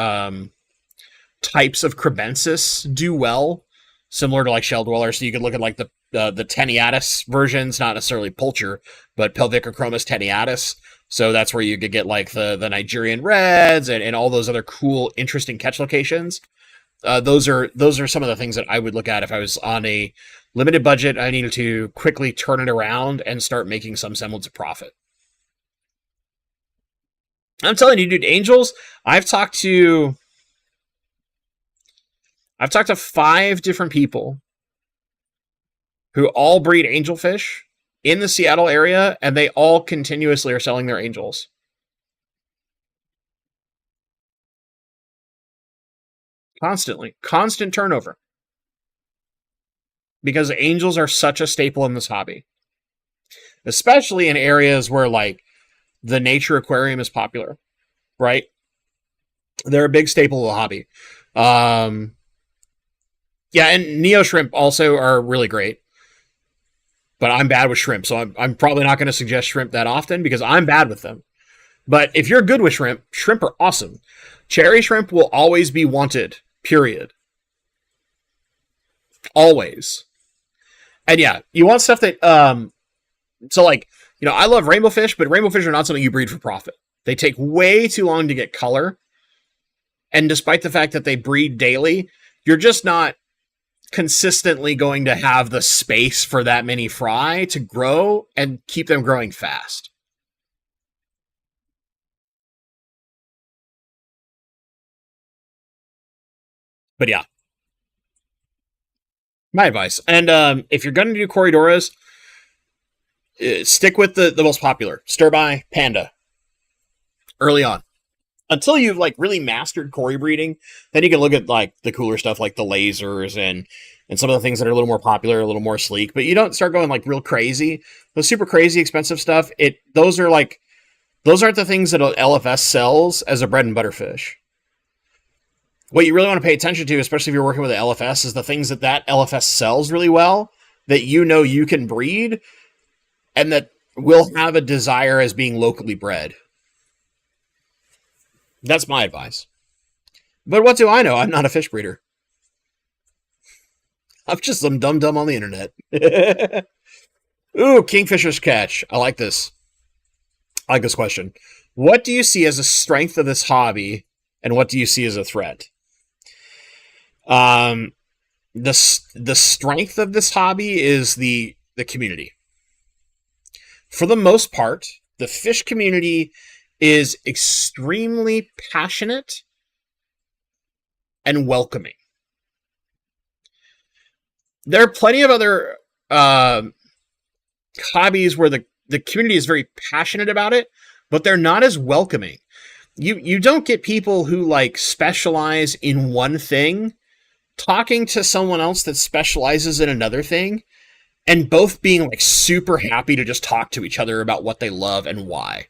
types of crebensis do well, similar to like shell dwellers, so you could look at like the Teniatus versions, not necessarily Pulcher, but Pelvicochromis Teniatus. So that's where you could get like the Nigerian reds and all those other cool, interesting catch locations. Those are some of the things that I would look at if I was on a limited budget. I needed to quickly turn it around and start making some semblance of profit. I'm telling you, dude, angels, I've talked to 5 different people who all breed angelfish in the Seattle area, and they all continuously are selling their angels. Constantly. Constant turnover. Because angels are such a staple in this hobby. Especially in areas where, like, the nature aquarium is popular, right? They're a big staple of the hobby. Yeah, and Neo Shrimp also are really great. But I'm bad with shrimp, so I'm probably not going to suggest shrimp that often because I'm bad with them. But if you're good with shrimp, shrimp are awesome. Cherry shrimp will always be wanted, period. Always. And yeah, you want stuff that, so like, you know, I love rainbow fish, but rainbow fish are not something you breed for profit. They take way too long to get color. And despite the fact that they breed daily, you're just not consistently going to have the space for that many fry to grow and keep them growing fast. But yeah, my advice. And if you're going to do Corridoras, stick with the most popular. Stir-by, Panda. Early on. Until you've like really mastered Cory breeding, then you can look at like the cooler stuff like the lasers and some of the things that are a little more popular, a little more sleek. But you don't start going like real crazy. The super crazy expensive stuff, those aren't the things that LFS sells as a bread and butter fish. What you really want to pay attention to, especially if you're working with an LFS, is the things that LFS sells really well, that you know you can breed, and that will have a desire as being locally bred. That's my advice. But what do I know? I'm not a fish breeder. I'm just some dum-dum on the internet. Ooh, Kingfisher's catch. I like this. I like this question. What do you see as a strength of this hobby, and what do you see as a threat? The strength of this hobby is the community. For the most part, the fish community is extremely passionate and welcoming. There are plenty of other hobbies where the community is very passionate about it, but they're not as welcoming. You don't get people who like specialize in one thing talking to someone else that specializes in another thing and both being like super happy to just talk to each other about what they love and why.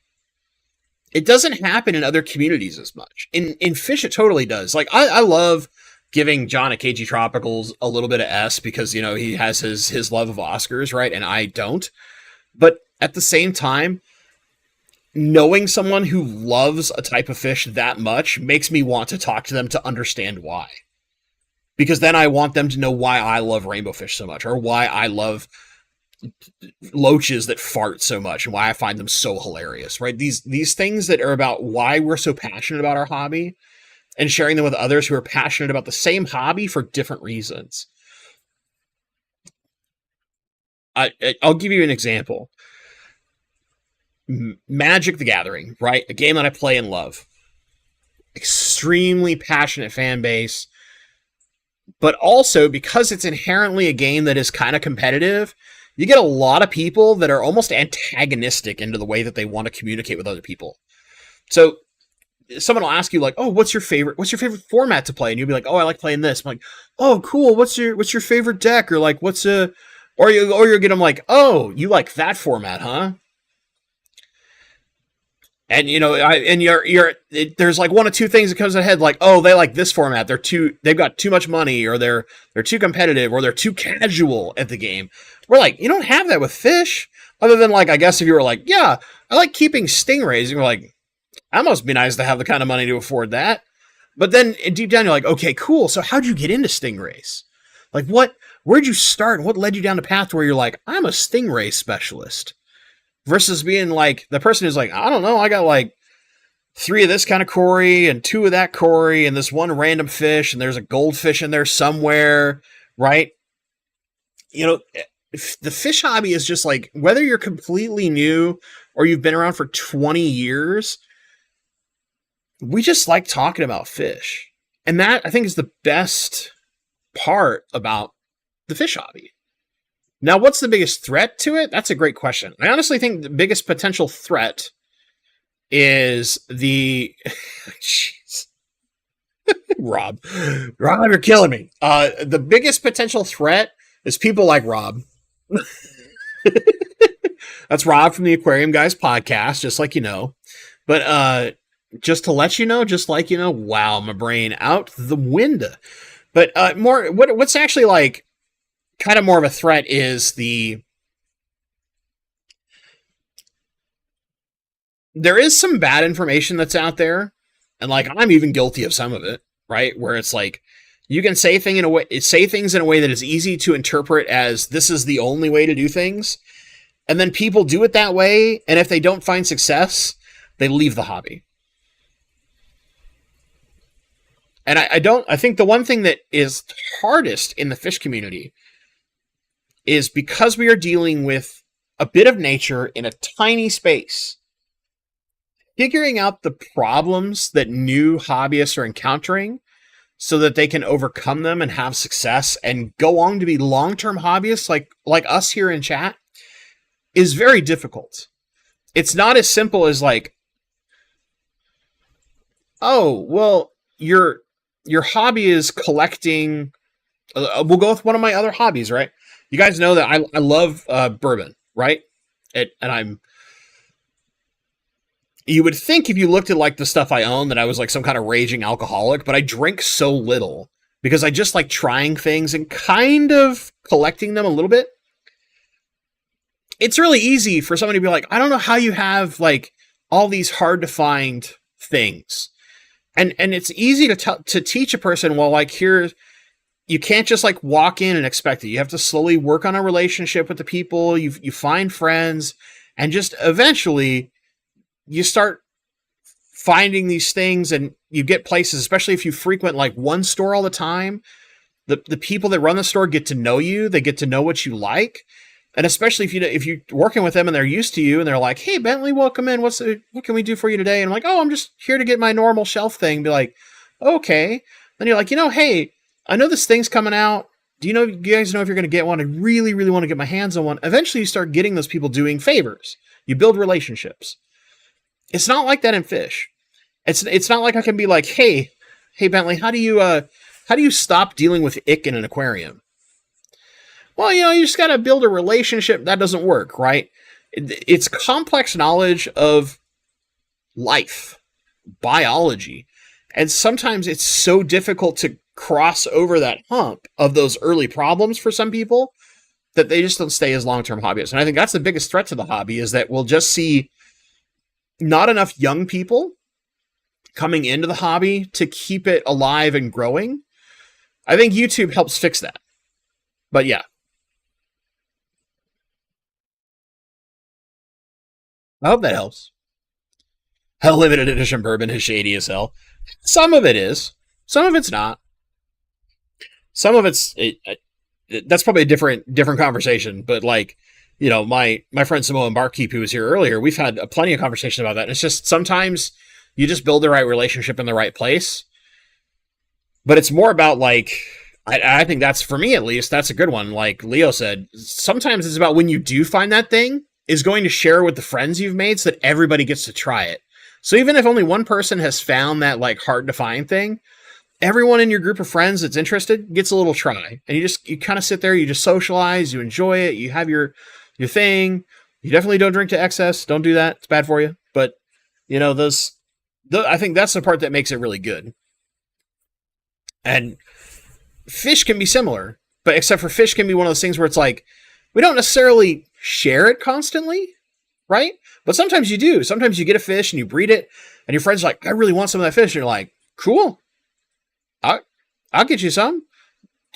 It doesn't happen in other communities as much. In fish, it totally does. Like, I love giving John at KG Tropicals a little bit of S because, you know, he has his love of Oscars, right? And I don't. But at the same time, knowing someone who loves a type of fish that much makes me want to talk to them to understand why. Because then I want them to know why I love rainbow fish so much, or why I love loaches that fart so much and why I find them so hilarious, right? These things that are about why we're so passionate about our hobby and sharing them with others who are passionate about the same hobby for different reasons. I'll give you an example. Magic the Gathering, right? A game that I play and love. Extremely passionate fan base. But also, because it's inherently a game that is kind of competitive, you get a lot of people that are almost antagonistic into the way that they want to communicate with other people. So someone will ask you like, "Oh, what's your favorite format to play?" And you'll be like, "Oh, I like playing this." I'm like, "Oh, cool. What's your favorite deck?" Or like, or you'll get them like, "Oh, you like that format, huh?" And you know, there's like one of two things that comes ahead, like, oh, they like this format. They've got too much money, or they're too competitive, or they're too casual at the game. We're like, you don't have that with fish, other than like, I guess if you were like, yeah, I like keeping stingrays, and we're like, that must be nice to have the kind of money to afford that. But then deep down, you're like, okay, cool. So how'd you get into stingrays? Like, where'd you start? What led you down the path where you're like, I'm a stingray specialist? Versus being like the person who's like, I don't know, I got like 3 of this kind of Cory and 2 of that Cory and this one random fish and there's a goldfish in there somewhere, right? You know, the fish hobby is just like, whether you're completely new or you've been around for 20 years, we just like talking about fish. And that, I think, is the best part about the fish hobby. Now, what's the biggest threat to it? That's a great question. I honestly think the biggest potential threat is the jeez. Rob. Rob, you're killing me. The biggest potential threat is people like Rob. That's Rob from the Aquarium Guys podcast, just like you know. But just to let you know, just like you know, wow, my brain out the window. But more, what's actually like kind of more of a threat is there is some bad information that's out there, and like I'm even guilty of some of it, right? Where it's like you can say things in a way that is easy to interpret as this is the only way to do things, and then people do it that way, and if they don't find success, they leave the hobby. And I think the one thing that is hardest in the fish community is because we are dealing with a bit of nature in a tiny space, figuring out the problems that new hobbyists are encountering so that they can overcome them and have success and go on to be long-term hobbyists like us here in chat is very difficult. It's not as simple as like, oh, well, your hobby is collecting. We'll go with one of my other hobbies, right? You guys know that I love bourbon, right? You would think if you looked at like the stuff I own that I was like some kind of raging alcoholic, but I drink so little because I just like trying things and kind of collecting them a little bit. It's really easy for somebody to be like, I don't know how you have like all these hard to find things. And it's easy to teach a person, well, like you can't just like walk in and expect it. You have to slowly work on a relationship with the people. You find friends, and just eventually you start finding these things, and you get places, especially if you frequent like one store all the time. The people that run the store get to know you. They get to know what you like. And especially if you're working with them and they're used to you and they're like, hey, Bentley, welcome in. What can we do for you today? And I'm like, oh, I'm just here to get my normal shelf thing. Be like, okay. Then you're like, hey, I know this thing's coming out. Do you guys know if you're going to get one? I really, really want to get my hands on one. Eventually you start getting those people doing favors. You build relationships. It's not like that in fish. It's not like I can be like, hey, Bentley, how do you stop dealing with ick in an aquarium? Well, you just got to build a relationship. That doesn't work, right? It's complex knowledge of life, biology. And sometimes it's so difficult to cross over that hump of those early problems for some people that they just don't stay as long-term hobbyists. And I think that's the biggest threat to the hobby, is that we'll just see not enough young people coming into the hobby to keep it alive and growing. I think YouTube helps fix that. But yeah. I hope that helps. Hell, limited edition bourbon is shady as hell. Some of it is. Some of it's not. Some of that's probably a different conversation. But like, my friend Samoan Barkeep, who was here earlier, we've had plenty of conversation about that. And it's just sometimes you just build the right relationship in the right place. But it's more about like, I think that's, for me at least, that's a good one. Like Leo said, sometimes it's about when you do find that thing, is going to share with the friends you've made so that everybody gets to try it. So even if only one person has found that like hard to find thing, everyone in your group of friends that's interested gets a little try. And you kind of sit there, you just socialize, you enjoy it, you have your thing. You definitely don't drink to excess. Don't do that. It's bad for you. But I think that's the part that makes it really good. And fish can be similar, but except for fish can be one of those things where it's like, we don't necessarily share it constantly, right? But sometimes you do. Sometimes you get a fish and you breed it, and your friend's like, I really want some of that fish. And you're like, cool. I'll get you some.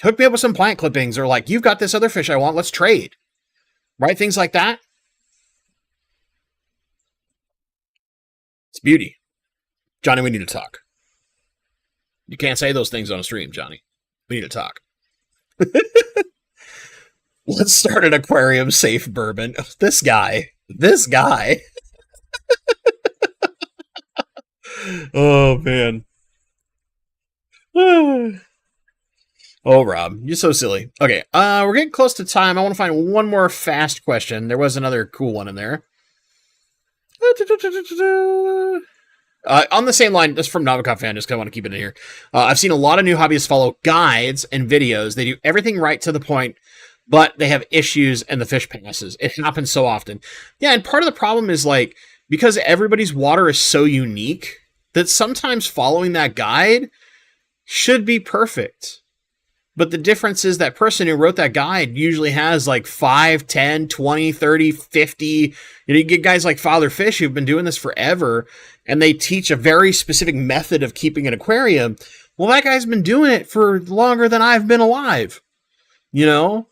Hook me up with some plant clippings, or like, you've got this other fish I want. Let's trade. Right? Things like that. It's beauty. Johnny, we need to talk. You can't say those things on a stream, Johnny. We need to talk. Let's start an aquarium safe bourbon. This guy. Oh, man. Oh, Rob, you're so silly. Okay, we're getting close to time. I want to find one more fast question. There was another cool one in there. On the same line, this is from Novikov fan, just because I want to keep it in here. I've seen a lot of new hobbyists follow guides and videos. They do everything right to the point, but they have issues and the fish passes. It happens so often. Yeah, and part of the problem is like, because everybody's water is so unique, that sometimes following that guide should be perfect. But the difference is that person who wrote that guide usually has like 5, 10, 20, 30, 50. You get guys like Father Fish who've been doing this forever, and they teach a very specific method of keeping an aquarium. Well, that guy's been doing it for longer than I've been alive, you know?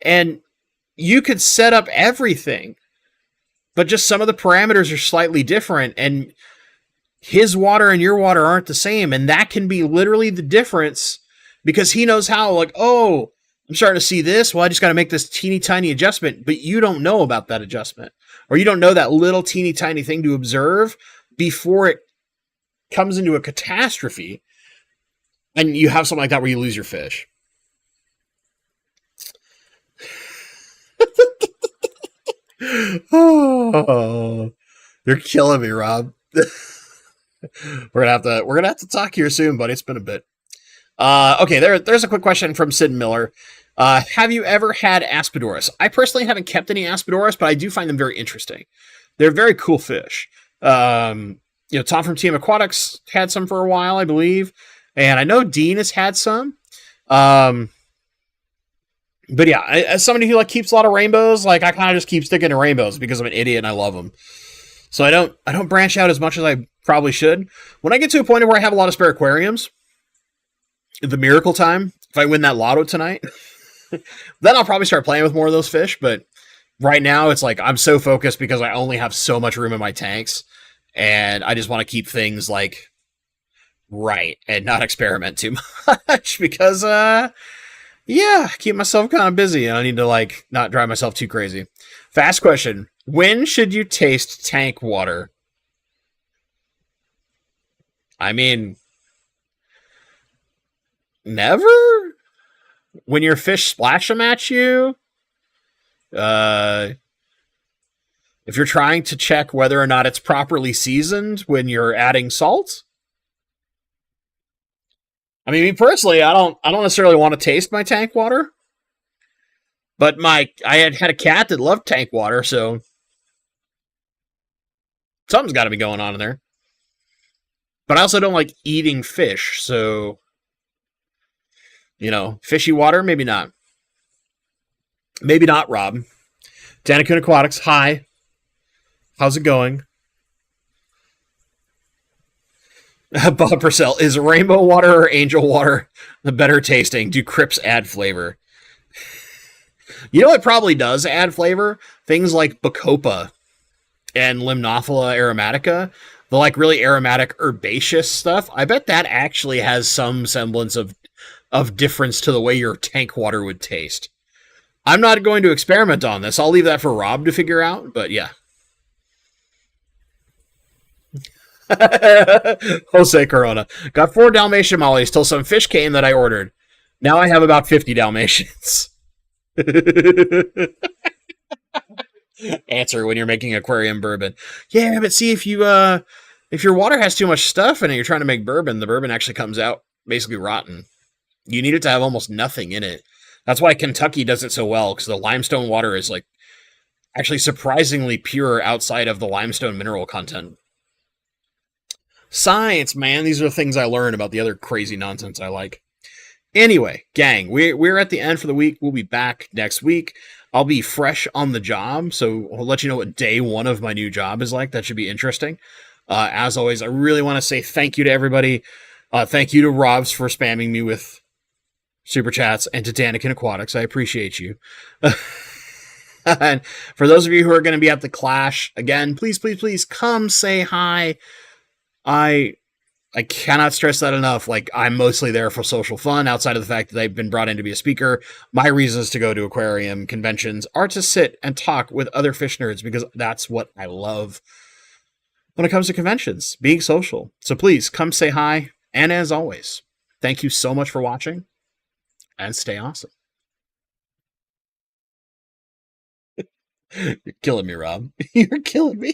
And you could set up everything, but just some of the parameters are slightly different, and his water and your water aren't the same, and that can be literally the difference. Because he knows how, like, oh, I'm starting to see this. Well, I just got to make this teeny tiny adjustment. But you don't know about that adjustment. Or you don't know that little teeny tiny thing to observe before it comes into a catastrophe. And you have something like that where you lose your fish. Oh, you're killing me, Rob. We're gonna have to talk here soon, buddy. It's been a bit. Okay, there's a quick question from Sid Miller. Have you ever had Aspidoras? I personally haven't kept any Aspidoras, but I do find them very interesting. They're very cool fish. Tom from Team Aquatics had some for a while, I believe. And I know Dean has had some. But yeah, as somebody who keeps a lot of rainbows, I kind of just keep sticking to rainbows because I'm an idiot and I love them. So I don't branch out as much as I probably should. When I get to a point where I have a lot of spare aquariums, the miracle time, if I win that lotto tonight, then I'll probably start playing with more of those fish. But right now, it's I'm so focused because I only have so much room in my tanks, and I just want to keep things right and not experiment too much because, keep myself kind of busy, and I need to not drive myself too crazy. Fast question: when should you taste tank water? I mean, never? When your fish splash them at you? If you're trying to check whether or not it's properly seasoned when you're adding salt? I mean, me personally, I don't necessarily want to taste my tank water. But I had a cat that loved tank water, so something's got to be going on in there. But I also don't like eating fish, so fishy water, maybe not. Maybe not, Rob. Danikun Aquatics, hi. How's it going? Bob Purcell, is rainbow water or angel water the better tasting? Do crypts add flavor? You know what probably does add flavor? Things like Bacopa and Limnophila aromatica, the really aromatic herbaceous stuff. I bet that actually has some semblance of difference to the way your tank water would taste. I'm not going to experiment on this. I'll leave that for Rob to figure out, but yeah. Jose Corona. Got 4 Dalmatian mollies till some fish came that I ordered. Now I have about 50 Dalmatians. Answer when you're making aquarium bourbon. Yeah, but see, if your water has too much stuff in it, you're trying to make bourbon, the bourbon actually comes out basically rotten. You need it to have almost nothing in it. That's why Kentucky does it so well, because the limestone water is actually surprisingly pure outside of the limestone mineral content. Science, man. These are the things I learn about the other crazy nonsense I like. Anyway, gang, we're at the end for the week. We'll be back next week. I'll be fresh on the job, so I'll let you know what day 1 of my new job is like. That should be interesting. As always, I really want to say thank you to everybody. Thank you to Robs for spamming me with super chats, and to Danikun Aquatics. I appreciate you. And for those of you who are going to be at the Clash, again, please, please, please come say hi. I cannot stress that enough. I'm mostly there for social fun, outside of the fact that I've been brought in to be a speaker. My reasons to go to aquarium conventions are to sit and talk with other fish nerds, because that's what I love when it comes to conventions, being social. So please come say hi. And as always, thank you so much for watching. and stay awesome. You're killing me, Rob. You're killing me.